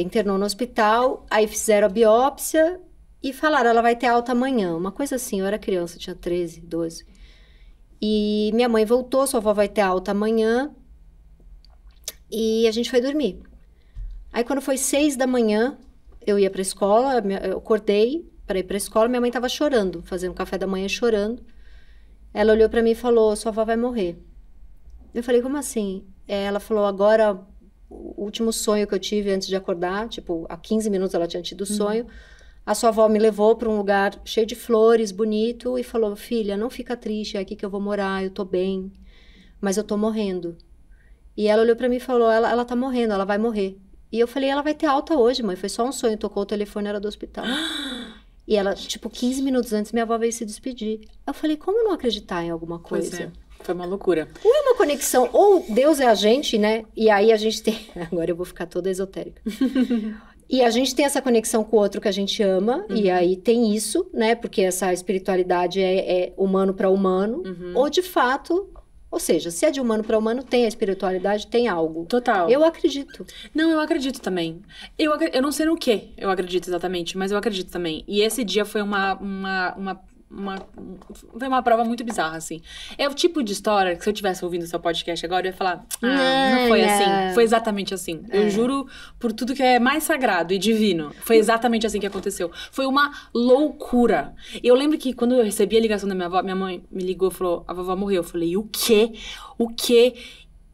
Internou no hospital, aí fizeram a biópsia e falaram, ela vai ter alta amanhã. Uma coisa assim, eu era criança, tinha 13, 12. E minha mãe voltou, sua avó vai ter alta amanhã. E a gente foi dormir. Aí quando foi 6 da manhã, eu ia pra escola, eu acordei para ir pra escola, minha mãe tava chorando, fazendo café da manhã chorando. Ela olhou pra mim e falou, sua avó vai morrer. Eu falei, como assim? Ela falou, agora, o último sonho que eu tive antes de acordar, tipo, há 15 minutos ela tinha tido o sonho, a sua avó me levou para um lugar cheio de flores, bonito, e falou, filha, não fica triste, é aqui que eu vou morar, eu tô bem, mas eu tô morrendo. E ela olhou pra mim e falou, ela tá morrendo, ela vai morrer. E eu falei, ela vai ter alta hoje, mãe, foi só um sonho, tocou o telefone, era do hospital. E ela, tipo, 15 minutos antes, minha avó veio se despedir. Eu falei, como não acreditar em alguma coisa? Pois é, foi uma loucura. Ou é uma conexão, ou Deus é a gente, né? E aí a gente tem... Agora eu vou ficar toda esotérica. E a gente tem essa conexão com o outro que a gente ama, e aí tem isso, né? Porque essa espiritualidade é humano para humano. Ou de fato... Ou seja, se é de humano para humano, tem a espiritualidade, tem algo. Total. Eu acredito. Não, eu acredito também. Eu não sei no que eu acredito exatamente, mas eu acredito também. E esse dia foi foi uma prova muito bizarra, assim. É o tipo de história que se eu tivesse ouvindo o seu podcast agora, eu ia falar, não foi assim. Foi exatamente assim. Eu juro por tudo que é mais sagrado e divino. Foi exatamente assim que aconteceu. Foi uma loucura. Eu lembro que quando eu recebi a ligação da minha avó, minha mãe me ligou e falou, a vovó morreu. Eu falei, o quê? O quê?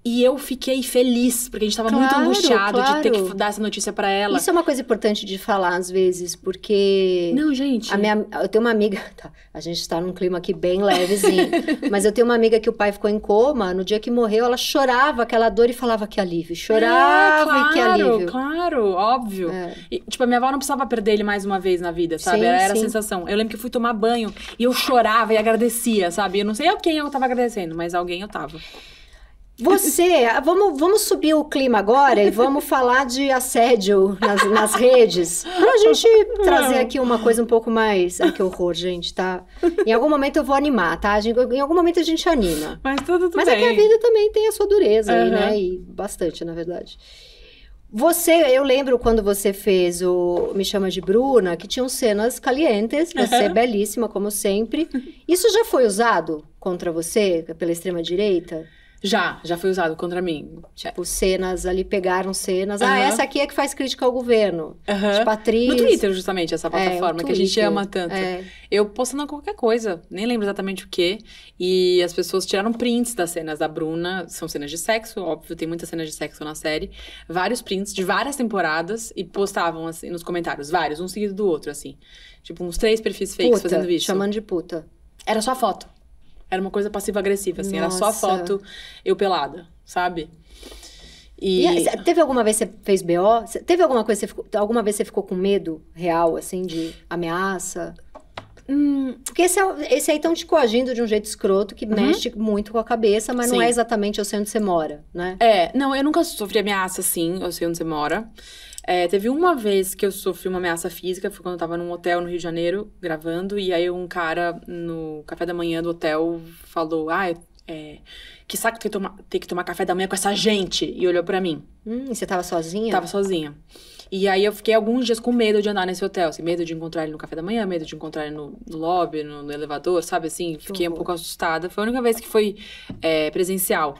E eu fiquei feliz, porque a gente tava muito angustiado de ter que dar essa notícia pra ela. Isso é uma coisa importante de falar, às vezes, porque... Não, gente... Eu tenho uma amiga... Tá, a gente tá num clima aqui bem levezinho. Mas eu tenho uma amiga que o pai ficou em coma. No dia que morreu, ela chorava aquela dor e falava que alívio. Chorava e que alívio. Claro, óbvio. E, tipo, a minha avó não precisava perder ele mais uma vez na vida, sabe? Sim, era a sim. sensação. Eu lembro que eu fui tomar banho e eu chorava e agradecia, sabe? Eu não sei a quem eu tava agradecendo, mas alguém eu tava. Vamos subir o clima agora e vamos falar de assédio nas redes. Pra gente trazer aqui uma coisa um pouco mais... Ai, que horror, gente, tá? Em algum momento eu vou animar, tá? Em algum momento a gente anima. Mas tudo Mas bem. é que a vida também tem a sua dureza aí, né? E bastante, na verdade. Eu lembro quando você fez o Me Chama de Bruna, que tinham cenas calientes, você belíssima, como sempre. Isso já foi usado contra você, pela extrema-direita? Já foi usado contra mim. Tipo, cenas ali, pegaram cenas. Essa aqui é que faz crítica ao governo. Tipo, atriz... No Twitter, justamente, essa plataforma que a gente ama tanto. É. Eu postando qualquer coisa, nem lembro exatamente o quê. E as pessoas tiraram prints das cenas da Bruna. São cenas de sexo, óbvio, tem muitas cenas de sexo na série. Vários prints de várias temporadas. E postavam, assim, nos comentários. Vários, um seguido do outro, assim. Tipo, uns 3 perfis fakes fazendo isso. Chamando de puta. Era só foto. Era uma coisa passiva-agressiva, assim. Nossa. Era só foto, eu pelada, sabe? E teve alguma vez que você fez BO? Teve alguma coisa que alguma vez você ficou com medo real, assim, de ameaça? Porque esse aí estão te coagindo de um jeito escroto que mexe muito com a cabeça, mas não é exatamente eu sei onde você mora, né? Não, eu nunca sofri ameaça, assim, eu sei onde você mora. Teve uma vez que eu sofri uma ameaça física, foi quando eu tava num hotel no Rio de Janeiro, gravando, e aí um cara no café da manhã do hotel falou, que saco ter que tomar café da manhã com essa gente, e olhou pra mim. E você tava sozinha? Tava sozinha. E aí eu fiquei alguns dias com medo de andar nesse hotel, assim, medo de encontrar ele no café da manhã, medo de encontrar ele no lobby, no elevador, sabe, assim, fiquei um pouco assustada. Foi a única vez que foi presencial.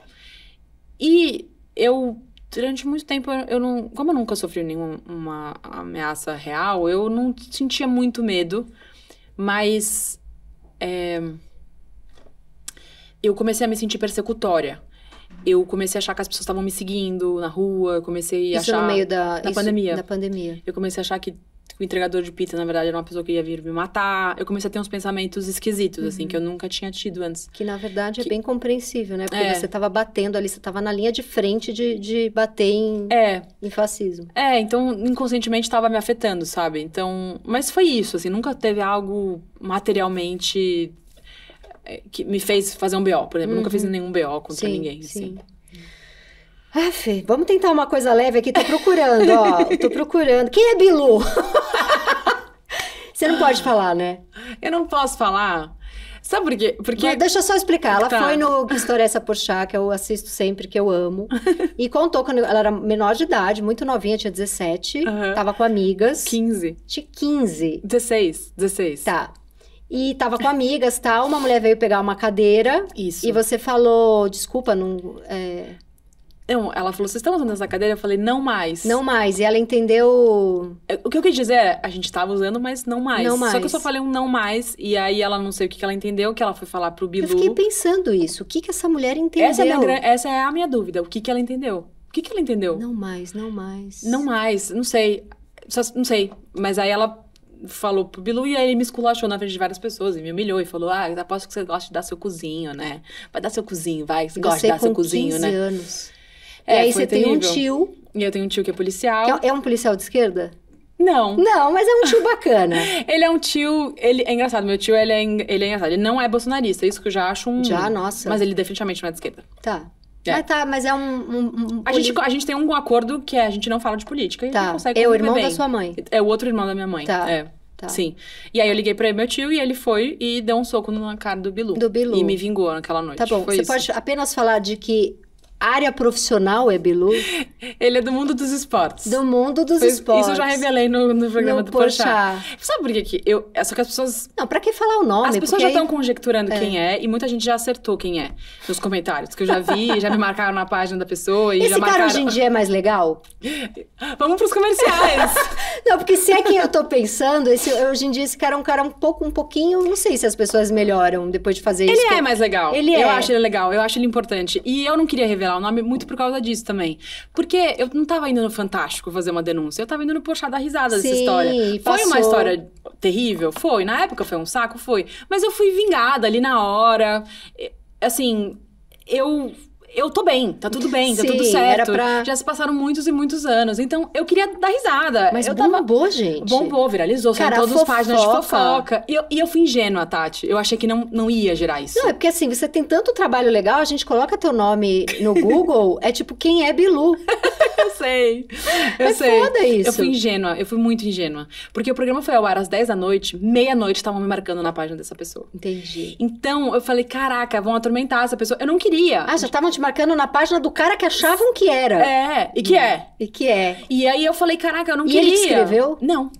E eu... Durante muito tempo, como eu nunca sofri nenhuma ameaça real, eu não sentia muito medo, mas eu comecei a me sentir persecutória. Eu comecei a achar que as pessoas estavam me seguindo na rua, eu comecei a achar... Isso no meio da pandemia. Da pandemia. Eu comecei a achar que o entregador de pizza, na verdade, era uma pessoa que ia vir me matar. Eu comecei a ter uns pensamentos esquisitos, assim, que eu nunca tinha tido antes. Que, na verdade, é bem compreensível, né? Porque você tava batendo ali, você tava na linha de frente de bater em fascismo. Então, inconscientemente, tava me afetando, sabe? Então, mas foi isso, assim, nunca teve algo materialmente que me fez fazer um BO, por exemplo. Eu nunca fiz nenhum BO contra ninguém, assim. Fê, vamos tentar uma coisa leve aqui. Tô procurando, ó. Tô procurando. Quem é Bilu? Você não pode falar, né? Eu não posso falar. Sabe por quê? Porque... Deixa eu só explicar. Ela foi no Que História é Essa Porchat, que eu assisto sempre, que eu amo. E contou quando ela era menor de idade, muito novinha, tinha 17. Tava com amigas. 15. Tinha 15. 16. Tá. E tava com amigas e tal, uma mulher veio pegar uma cadeira. Isso. E você falou, desculpa, não... Não, ela falou, vocês estão usando essa cadeira? Eu falei, não mais. Não mais. E ela entendeu... O que eu quis dizer é, a gente tava usando, mas não mais. Não mais. Só que eu só falei um não mais, e aí ela não sei o que ela entendeu, que ela foi falar pro Bilu. Eu fiquei pensando isso. O que essa mulher entendeu? Essa é a minha dúvida. O que ela entendeu? O que ela entendeu? Não mais, não mais. Não mais, não sei. Não sei. Mas aí ela falou pro Bilu e aí ele me esculachou na frente de várias pessoas e me humilhou e falou, aposto que você gosta de dar seu cozinho, né? Vai dar seu cozinho, vai. Você gosta de dar seu cozinho, né? 15 anos. E aí você terrível. tem um tio... E eu tenho um tio que é policial. Que é um policial de esquerda? Não. Não, mas é um tio bacana. Ele é um tio... É engraçado, meu tio, ele é engraçado. Ele não é bolsonarista, isso que eu já acho um... Já, nossa. Mas ele definitivamente não é de esquerda. Tá. É. Mas é A gente tem um acordo que a gente não fala de política e a gente consegue É o conviver irmão bem. da sua mãe? É o outro irmão da minha mãe. Tá. Tá. Sim. E aí eu liguei pra meu tio e ele foi e deu um soco na cara do Bilu. E me vingou naquela noite. Tá bom. Você pode apenas falar de que área profissional é Bilu? Ele é do mundo dos esportes. Do mundo dos esportes. Isso eu já revelei no programa do Porchat. Sabe por que só que as pessoas... Não, pra que falar o nome? As pessoas já estão conjecturando quem é e muita gente já acertou quem é nos comentários. Que eu já vi, já me marcaram na página da pessoa e Esse já marcaram... cara hoje em dia é mais legal? Vamos pros comerciais. Não, porque se é quem eu tô pensando, hoje em dia esse cara é um cara um pouquinho... Não sei se as pessoas melhoram depois de fazer isso. Ele é mais legal. Eu acho ele legal, eu acho ele importante. E eu não queria revelar o nome muito por causa disso também. Porque eu não tava indo no Fantástico fazer uma denúncia, eu tava indo no Porchat dar risada dessa história. Foi uma história terrível? Foi. Na época foi um saco? Foi. Mas eu fui vingada ali na hora. Assim, eu tô bem, tá tudo bem, tá tudo certo. Já se passaram muitos e muitos anos. Então, eu queria dar risada. Mas bombou, gente. Bombou, viralizou. São todas as páginas de fofoca. E eu fui ingênua, Tati. Eu achei que não ia gerar isso. Não, é porque assim, você tem tanto trabalho legal, a gente coloca teu nome no Google, é tipo, quem é Bilu? Eu sei. É foda isso. Eu fui ingênua, eu fui muito ingênua. Porque o programa foi ao ar às 10 da noite, meia-noite estavam me marcando na página dessa pessoa. Entendi. Então, eu falei, caraca, vão atormentar essa pessoa. Eu não queria. Já estavam te marcando na página do cara que achavam que era. E que é. E que é. E aí eu falei, caraca, eu não queria. E ele te escreveu? Não.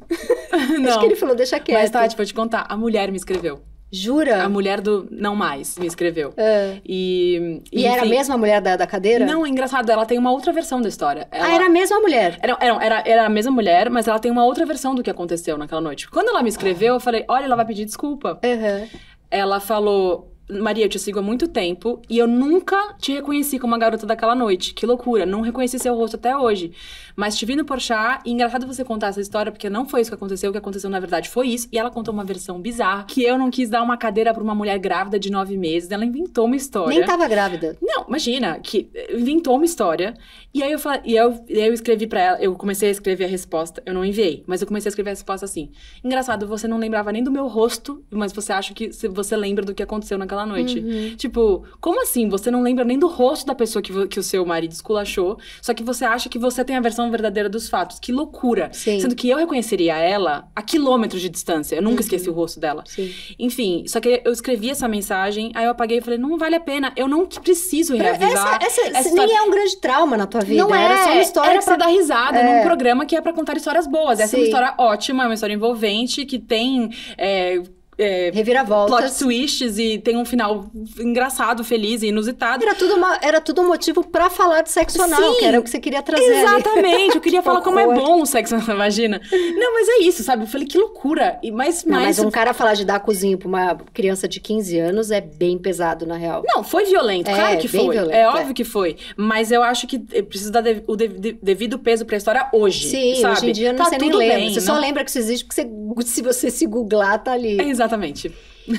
Acho que ele falou, deixa quieto. Mas, Tati, vou te contar, a mulher me escreveu. Jura? A mulher do Não Mais me escreveu. E era a mesma mulher da cadeira? Não, é engraçado, ela tem uma outra versão da história. Era a mesma mulher? Era a mesma mulher, mas ela tem uma outra versão do que aconteceu naquela noite. Quando ela me escreveu, eu falei, olha, ela vai pedir desculpa. Ela falou... Maria, eu te sigo há muito tempo e eu nunca te reconheci como a garota daquela noite. Que loucura, não reconheci seu rosto até hoje. Mas te vi no Porchat e engraçado você contar essa história porque não foi isso que aconteceu. O que aconteceu, na verdade, foi isso. E ela contou uma versão bizarra, que eu não quis dar uma cadeira pra uma mulher grávida de 9 meses. Ela inventou uma história. Nem tava grávida. Não, imagina, que inventou uma história. E aí eu falei, eu escrevi pra ela, eu comecei a escrever a resposta. Eu não enviei, mas eu comecei a escrever a resposta assim. Engraçado, você não lembrava nem do meu rosto, mas você acha que você lembra do que aconteceu naquela noite. Tipo, como assim? Você não lembra nem do rosto da pessoa que o seu marido esculachou, só que você acha que você tem a versão verdadeira dos fatos. Que loucura. Sim. Sendo que eu reconheceria ela a quilômetros de distância. Eu nunca esqueci o rosto dela. Sim. Enfim, só que eu escrevi essa mensagem, aí eu apaguei e falei, não vale a pena. Eu não preciso reavivar. Essa nem é um grande trauma na tua vida. Não era só uma história. Era pra dar risada num programa que é pra contar histórias boas. Essa é uma história ótima, é uma história envolvente, que tem... reviravoltas. Plot twists e tem um final engraçado, feliz e inusitado. Era tudo um motivo pra falar de sexo anal, que era o que você queria trazer. Exatamente, eu queria falar como é bom o sexo anal, imagina. Não, mas é isso, sabe? Eu falei, que loucura. Mas um cara falar de dar cozinho pra uma criança de 15 anos é bem pesado, na real. Não, foi violento, claro que foi. Violento, é óbvio que foi. Mas eu acho que precisa dar o devido peso pra história hoje. Sim, sabe? hoje em dia tá você nem tudo lembra. Bem, você só lembra que isso existe porque se você se googlar, tá ali. Exatamente.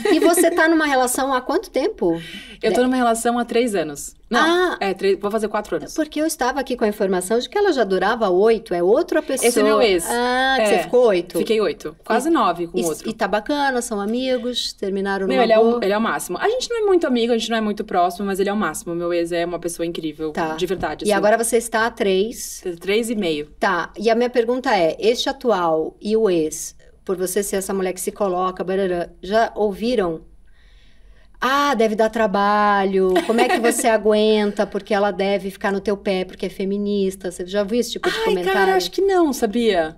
E você tá numa relação há quanto tempo? Eu tô numa relação há 3 anos. Não, vou fazer 4 anos. Porque eu estava aqui com a informação de que ela já durava 8, é outra pessoa. Esse é meu ex. Que você ficou 8? Fiquei 8, quase 9 com outro. E tá bacana, são amigos, terminaram no ele é o máximo. A gente não é muito amigo, a gente não é muito próximo, mas ele é o máximo. Meu ex é uma pessoa incrível, de verdade. E agora você está há 3? 3,5. Tá, e a minha pergunta é, este atual e o ex, por você ser essa mulher que se coloca, já ouviram? Deve dar trabalho, como é que você aguenta, porque ela deve ficar no teu pé, porque é feminista. Você já viu esse tipo de comentário? Cara, acho que não, sabia?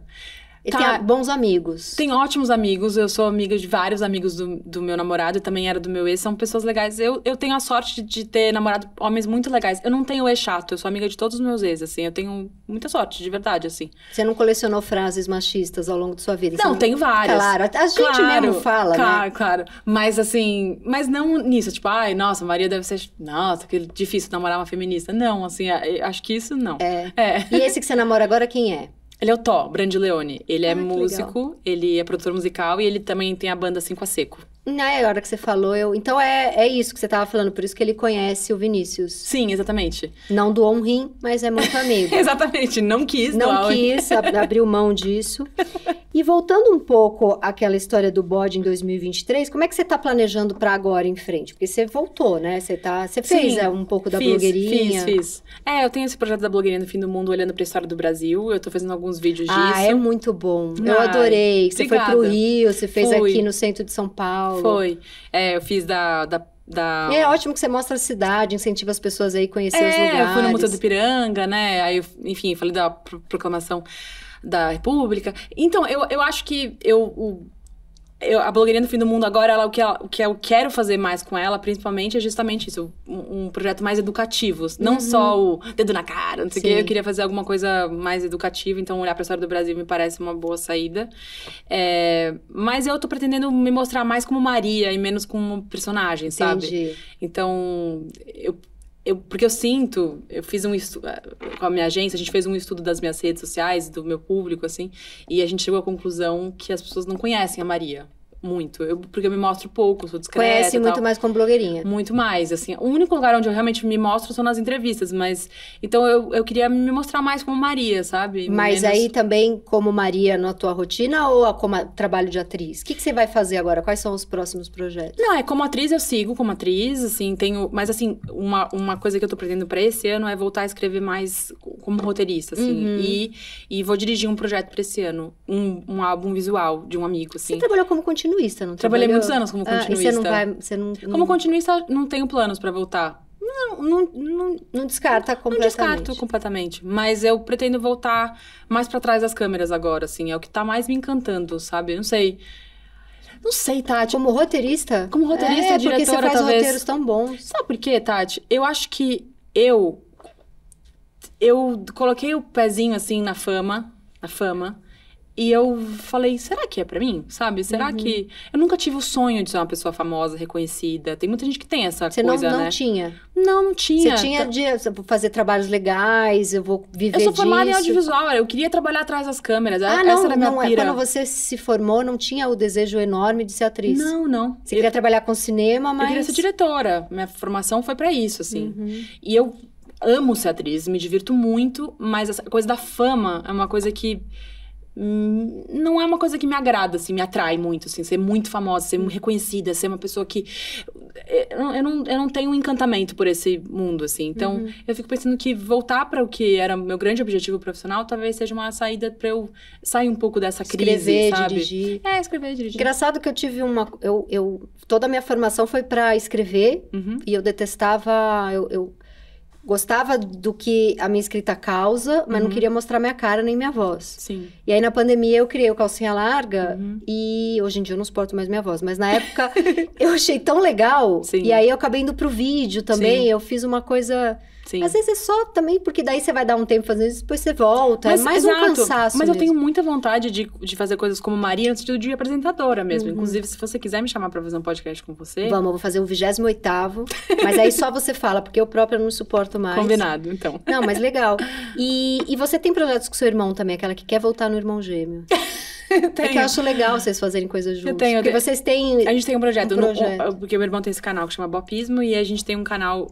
Ele tem bons amigos. Tem ótimos amigos, eu sou amiga de vários amigos do meu namorado, e também era do meu ex, são pessoas legais. Eu tenho a sorte de ter namorado homens muito legais. Eu não tenho ex chato, eu sou amiga de todos os meus ex, assim, eu tenho muita sorte, de verdade, assim. Você não colecionou frases machistas ao longo de sua vida? Não, tenho várias. Claro, a gente mesmo fala, né? Claro, mas assim, mas não nisso, tipo, ai, nossa, Maria deve ser, nossa, que difícil namorar uma feminista. Não, assim, acho que isso não. E esse que você namora agora, quem é? Ele é o Tó Brandileone. Ele é músico, legal. ele é produtor musical e ele também tem a banda Cinco a Seco. A hora que você falou, então é isso que você tava falando, por isso que ele conhece o Vinícius. Sim, exatamente. Não doou um rim, mas é muito amigo. Exatamente, não quis doar. Não quis, abriu mão disso. E voltando um pouco àquela história do bode em 2023, como é que você tá planejando pra agora em frente? Porque você voltou, né? Você fez um pouco da blogueirinha. Fiz. Eu tenho esse projeto da blogueirinha no fim do mundo, olhando pra história do Brasil. Eu tô fazendo alguns vídeos disso. É muito bom. Eu adorei. Você obrigada. Foi pro Rio, você fez aqui no centro de São Paulo. Foi. Eu fiz da... E é ótimo que você mostra a cidade, incentiva as pessoas aí a conhecer os lugares. Eu fui no Museu do Ipiranga, né? Aí, enfim, falei da proclamação da República. Então, eu acho que a blogueirinha do fim do mundo agora, o que eu quero fazer mais com ela, principalmente, é justamente isso. Um projeto mais educativo. Não só o dedo na cara, não sei o quê. Eu queria fazer alguma coisa mais educativa. Então, olhar pra história do Brasil me parece uma boa saída. Mas eu tô pretendendo me mostrar mais como Maria e menos como personagem, sabe? Entendi. Então, porque eu sinto, eu fiz um estudo com a minha agência, a gente fez um estudo das minhas redes sociais, do meu público, assim, e a gente chegou à conclusão que as pessoas não conhecem a Maria. Muito. Porque eu me mostro pouco, sou discreta. Conhece muito mais como blogueirinha. Muito mais, assim. O único lugar onde eu realmente me mostro são nas entrevistas, mas... Então, eu queria me mostrar mais como Maria, sabe? Mas aí também como Maria na tua rotina ou como trabalho de atriz? O que você vai fazer agora? Quais são os próximos projetos? Não, como atriz eu sigo como atriz, assim, tenho... Mas, assim, uma coisa que eu tô pretendendo pra esse ano é voltar a escrever mais como roteirista, assim. E vou dirigir um projeto pra esse ano. Um álbum visual de um amigo, assim. Você trabalhou como continuista, não Trabalhei muitos anos como continuista. E você não vai... Como continuista, não tenho planos pra voltar. Não descarta completamente. Não descarto completamente. Mas eu pretendo voltar mais pra trás das câmeras agora, assim. É o que tá mais me encantando, sabe? Não sei, Tati. Como roteirista? Como roteirista, diretora, porque você faz talvez. Roteiros tão bons. Sabe por quê, Tati? Eu acho que eu coloquei o pezinho, assim, na fama. E eu falei, será que é pra mim? Sabe? Será que... Eu nunca tive o sonho de ser uma pessoa famosa, reconhecida. Tem muita gente que tem essa coisa, Você não né? tinha? Não tinha. Você tinha de fazer trabalhos legais, eu vou viver disso. Eu sou formada em audiovisual, eu queria trabalhar atrás das câmeras. Essa era a minha pira. Quando você se formou, não tinha o desejo enorme de ser atriz? Não. Você queria trabalhar com cinema, mas... Eu queria ser diretora. Minha formação foi pra isso, assim. E eu amo ser atriz, me divirto muito, mas essa coisa da fama é uma coisa que... não é uma coisa que me agrada, assim, me atrai muito, assim, ser muito famosa, ser reconhecida, ser uma pessoa que... Eu não tenho um encantamento por esse mundo, assim. Então, eu fico pensando que voltar para o que era meu grande objetivo profissional talvez seja uma saída para eu sair um pouco dessa crise, sabe? Dirigir. Escrever e dirigir. Engraçado que eu tive toda a minha formação foi para escrever e eu detestava... Eu gostava do que a minha escrita causa, mas não queria mostrar minha cara nem minha voz. Sim. E aí, na pandemia, eu criei o Calcinha Larga e hoje em dia eu não suporto mais minha voz. Mas na época, eu achei tão legal. Sim. E aí, eu acabei indo pro vídeo também. Sim. Eu fiz uma coisa... Sim. Às vezes é só também, porque daí você vai dar um tempo fazendo isso, depois você volta. Mas, é mais exato, um cansaço Mas mesmo. eu tenho muita vontade de fazer coisas como Maria, no sentido de apresentadora mesmo. Inclusive, se você quiser me chamar pra fazer um podcast com você... Vamos, eu vou fazer o 28º. Mas aí só você fala, porque eu própria não suporto mais. Combinado, então. Não, mas legal. E você tem projetos com seu irmão também, aquela que quer voltar no Irmão Gêmeo. É que eu acho legal vocês fazerem coisas juntos. Porque vocês têm... A gente tem um projeto. Porque meu irmão tem esse canal que chama Bopismo, e a gente tem um canal...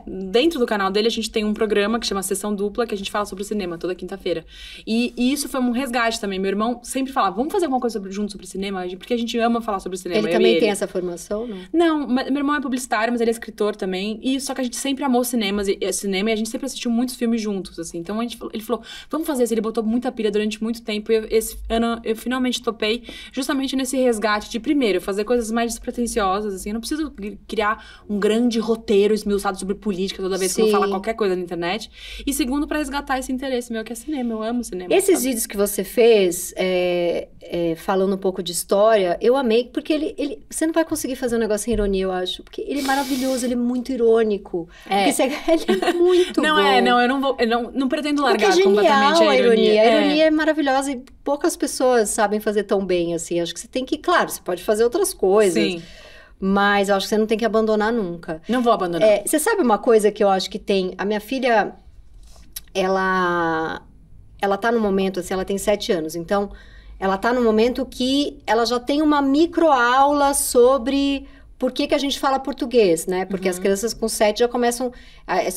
dentro do canal dele a gente tem um programa que chama Sessão Dupla, que a gente fala sobre cinema toda quinta-feira. E isso foi um resgate também. Meu irmão sempre falava, vamos fazer alguma coisa junto sobre cinema? Porque a gente ama falar sobre cinema. Ele também tem essa formação, não? Não, meu irmão é publicitário, mas ele é escritor também. E só que a gente sempre amou cinema e a gente sempre assistiu muitos filmes juntos, assim. Então ele falou, vamos fazer isso. Ele botou muita pilha durante muito tempo. E esse ano eu finalmente topei justamente nesse resgate de, primeiro, fazer coisas mais despretensiosas, assim. Eu não preciso criar um grande roteiro esmiuçado sobre política toda vez que eu vou falar qualquer coisa na internet. E segundo, pra resgatar esse interesse meu, que é cinema. Eu amo cinema. Esses vídeos que você fez, falando um pouco de história, eu amei, porque você não vai conseguir fazer um negócio sem ironia, eu acho. Porque ele é maravilhoso, ele é muito irônico. Porque ele é muito não, bom. Eu não vou... Eu não pretendo largar porque é genial completamente a ironia. A ironia é maravilhosa e poucas pessoas sabem fazer tão bem, assim. Acho que você tem que... Claro, você pode fazer outras coisas. Sim. Mas eu acho que você não tem que abandonar nunca. Não vou abandonar. Você sabe uma coisa que eu acho que tem... A minha filha, ela tá no momento, assim, ela tem 7 anos. Então, ela tá no momento que ela já tem uma microaula sobre por que a gente fala português, né? Porque as crianças com 7 já começam...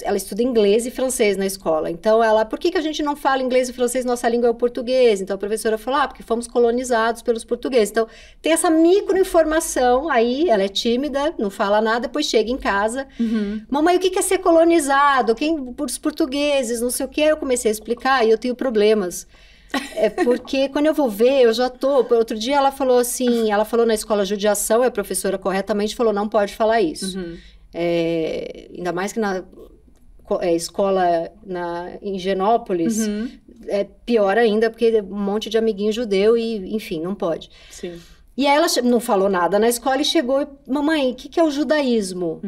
Ela estuda inglês e francês na escola. Então, por que a gente não fala inglês e francês? Nossa língua é o português. Então, a professora falou, porque fomos colonizados pelos portugueses. Então, tem essa microinformação aí, ela é tímida, não fala nada, depois chega em casa. Mamãe, o que é ser colonizado? Por os portugueses, não sei o quê. Aí eu comecei a explicar e eu tenho problemas. Porque quando eu vou ver, eu já tô... Outro dia ela falou assim, ela falou na escola judiação, e a professora corretamente falou, não pode falar isso. Ainda mais que na escola em Higienópolis, é pior ainda, porque um monte de amiguinho judeu e, enfim, não pode. Sim. E aí ela não falou nada na escola e chegou e, mamãe, o que é o judaísmo?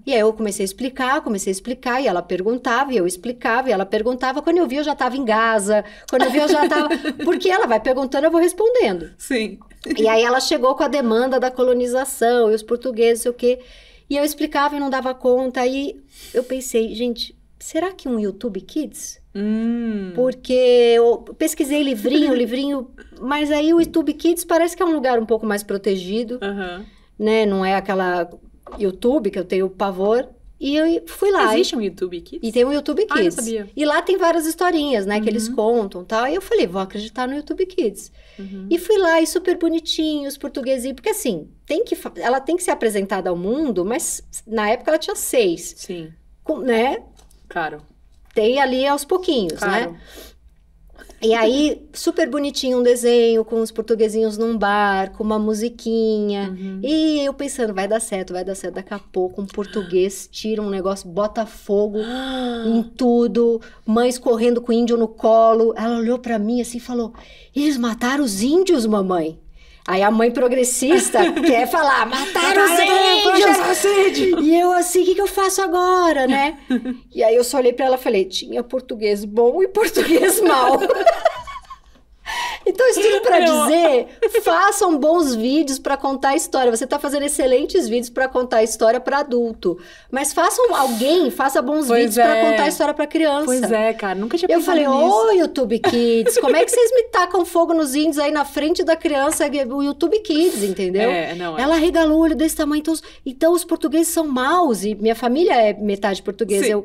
E aí eu comecei a explicar, e ela perguntava, e eu explicava, e ela perguntava. Quando eu vi, eu já estava em Gaza, quando eu vi, eu já estava... Porque ela vai perguntando, eu vou respondendo. Sim. E aí ela chegou com a demanda da colonização, e os portugueses, sei o quê. E eu explicava e não dava conta, aí eu pensei, gente, será que um YouTube Kids? Porque eu pesquisei livrinho, mas aí o YouTube Kids parece que é um lugar um pouco mais protegido, né? Não é aquela YouTube que eu tenho pavor. E eu fui lá. Existe um YouTube Kids? E tem um YouTube Kids. Eu sabia. E lá tem várias historinhas, né? Que eles contam e tal. E eu falei, vou acreditar no YouTube Kids. E fui lá, e super bonitinho, os portuguesinhos. Porque assim, ela tem que ser apresentada ao mundo, mas na época ela tinha 6. Sim. Né? Claro. Tem ali aos pouquinhos, claro. Né? E aí, super bonitinho um desenho, com os portuguesinhos num bar, com uma musiquinha. E eu pensando, vai dar certo. Daqui a pouco, um português tira um negócio, bota fogo em tudo. Mães correndo com índio no colo. Ela olhou pra mim assim e falou, eles mataram os índios, mamãe. Aí a mãe progressista quer falar, mataram os índios! E eu assim, o que eu faço agora, né? E aí eu só olhei pra ela e falei, tinha português bom e português mau. Então, isso tudo pra dizer, façam bons vídeos pra contar a história. Você tá fazendo excelentes vídeos pra contar a história pra adulto. Mas faça bons vídeos pra contar a história pra criança. Pois é, cara, nunca tinha pensado nisso. Eu falei, ô, YouTube Kids, como é que vocês me tacam fogo nos índios aí na frente da criança? O YouTube Kids, entendeu? Ela regalou o olho desse tamanho. Então, os portugueses são maus. E minha família é metade portuguesa. Sim.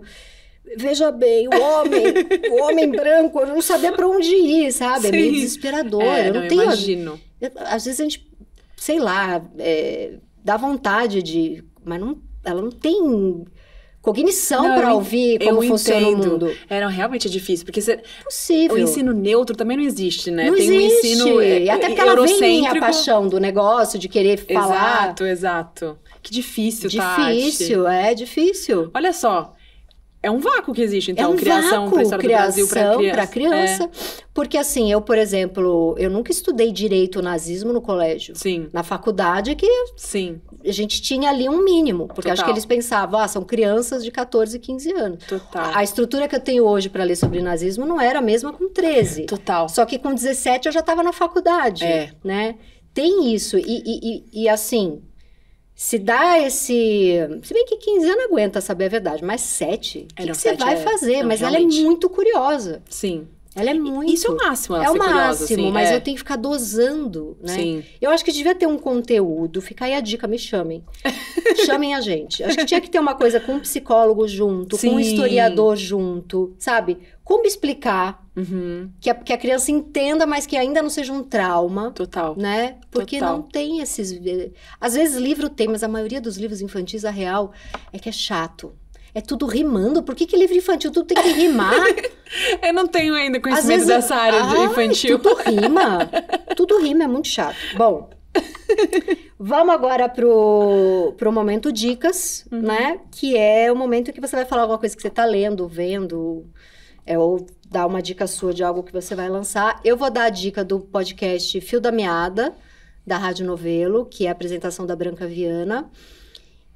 Veja bem, o homem branco, eu não sabia pra onde ir, sabe? Sim. É meio desesperador. Eu não tenho... imagino. Às vezes a gente, sei lá, dá vontade de... Mas ela não tem cognição pra ouvir como funciona o mundo. Realmente é difícil, porque possível. O ensino neutro também não existe, né? Não tem existe. Um ensino até porque ela vem a paixão do negócio, de querer falar. Exato. Que difícil, Difícil, Tati. Difícil. Olha só. É um vácuo que existe, então, criação pra história do Brasil pra criança. Porque assim, eu, por exemplo, eu nunca estudei direito o nazismo no colégio. Sim. Na faculdade que Sim. a gente tinha ali um mínimo. Porque Total. acho que eles pensavam, são crianças de 14, 15 anos. Total. A estrutura que eu tenho hoje para ler sobre nazismo não era a mesma com 13. Total. Só que com 17 eu já estava na faculdade, né? Tem isso. E assim... Se dá esse... Se bem que 15 anos aguenta saber a verdade, mas 7, o que você vai fazer? Mas realmente. Ela é muito curiosa. Sim. Ela é muito... Isso é o máximo, ela é o máximo, curiosa, assim, mas eu tenho que ficar dosando, né? Sim. Eu acho que devia ter um conteúdo, fica aí a dica, me chamem. Chamem a gente. Acho que tinha que ter uma coisa com um psicólogo junto, com um historiador junto, sabe? Como explicar que a criança entenda, mas que ainda não seja um trauma. Total. Né? Porque não tem esses... Às vezes livro tem, mas a maioria dos livros infantis, a real, é que é chato. É tudo rimando. Por que livro infantil tudo tem que rimar? Eu não tenho ainda conhecimento dessa área de infantil. Tudo rima. Tudo rima, é muito chato. Bom, Vamos agora pro momento dicas, né? Que é o momento que você vai falar alguma coisa que você tá lendo, vendo, ou dar uma dica sua de algo que você vai lançar. Eu vou dar a dica do podcast Fio da Meada, da Rádio Novelo, que é a apresentação da Branca Viana.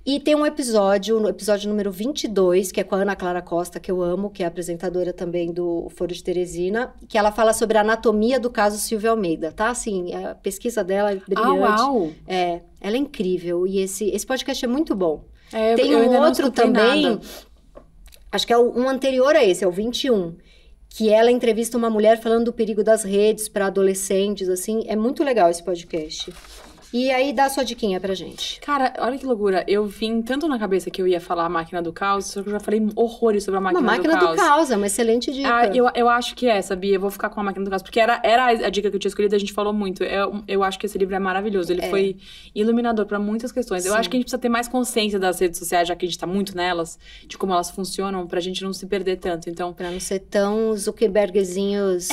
E tem um episódio, no episódio número 22, que é com a Ana Clara Costa, que eu amo, que é apresentadora também do Foro de Teresina, que ela fala sobre a anatomia do caso Silvia Almeida, tá? Assim, a pesquisa dela é brilhante. Uau! Ela é incrível. E esse podcast é muito bom. Tem eu um outro também, nada. Acho que é um anterior a esse, é o 21, que ela entrevista uma mulher falando do perigo das redes para adolescentes, assim. É muito legal esse podcast. E aí, dá a sua diquinha pra gente. Cara, olha que loucura. Eu vim tanto na cabeça que eu ia falar a máquina do caos, só que eu já falei horrores sobre a máquina do caos. Uma máquina do caos, é uma excelente dica. Eu acho que sabia? Eu vou ficar com a máquina do caos. Porque era a dica que eu tinha escolhido, a gente falou muito. Eu acho que esse livro é maravilhoso. Ele foi iluminador pra muitas questões. Sim. Eu acho que a gente precisa ter mais consciência das redes sociais, já que a gente tá muito nelas, de como elas funcionam, pra gente não se perder tanto. Então, pra não ser tão Zuckerbergzinhos.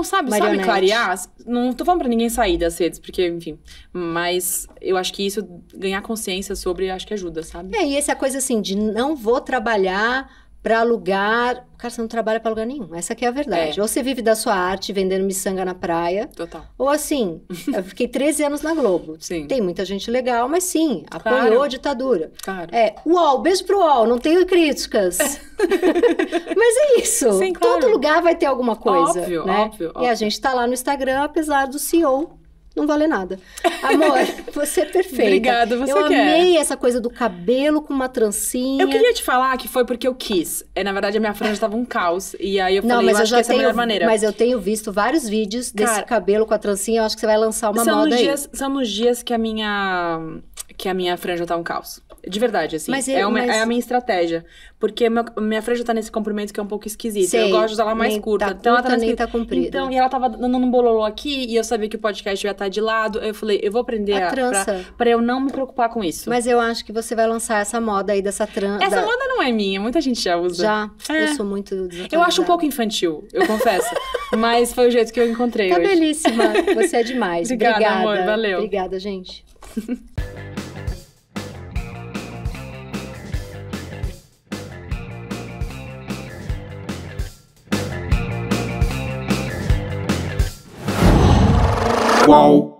Sabe clarear? Não tô falando pra ninguém sair das redes, porque, enfim. Mas eu acho que isso, ganhar consciência sobre, acho que ajuda, sabe? E essa coisa assim, de não vou trabalhar pra lugar... Cara, você não trabalha pra lugar nenhum. Essa aqui é a verdade. Ou você vive da sua arte vendendo miçanga na praia. Total. Ou assim, eu fiquei 13 anos na Globo. Sim. Tem muita gente legal, mas sim, apoiou a ditadura. Claro. UOL, beijo pro UOL, não tenho críticas. Mas é isso. Sim, claro. Todo lugar vai ter alguma coisa. Óbvio, né? óbvio. E a gente tá lá no Instagram, apesar do CEO não vale nada. Amor, você é perfeita. Obrigada, você Eu quer. amei essa coisa do cabelo com uma trancinha. Eu queria te falar que foi porque eu quis. Na verdade, a minha franja tava um caos. E aí eu falei, eu acho que essa é a melhor maneira. Mas eu tenho visto vários vídeos desse cabelo com a trancinha. Eu acho que você vai lançar uma moda aí. São nos dias que a minha franja tá um caos. De verdade, assim. É a minha estratégia. Porque minha franja tá nesse comprimento que é um pouco esquisito. Eu gosto de usar ela mais curta. Tá então ela tá nem tá comprida. Então, e ela tava dando um bololô aqui, e eu sabia que o podcast ia estar de lado. Eu falei, eu vou aprender a trança. Pra eu não me preocupar com isso. Mas eu acho que você vai lançar essa moda aí dessa trança. Essa moda não é minha, muita gente já usa. Já? Eu sou muito desatualizada. Eu acho um pouco infantil, eu confesso. Mas foi o jeito que eu encontrei hoje. Tá belíssima. Você é demais. Obrigada, amor. Valeu. Obrigada, gente. Qual?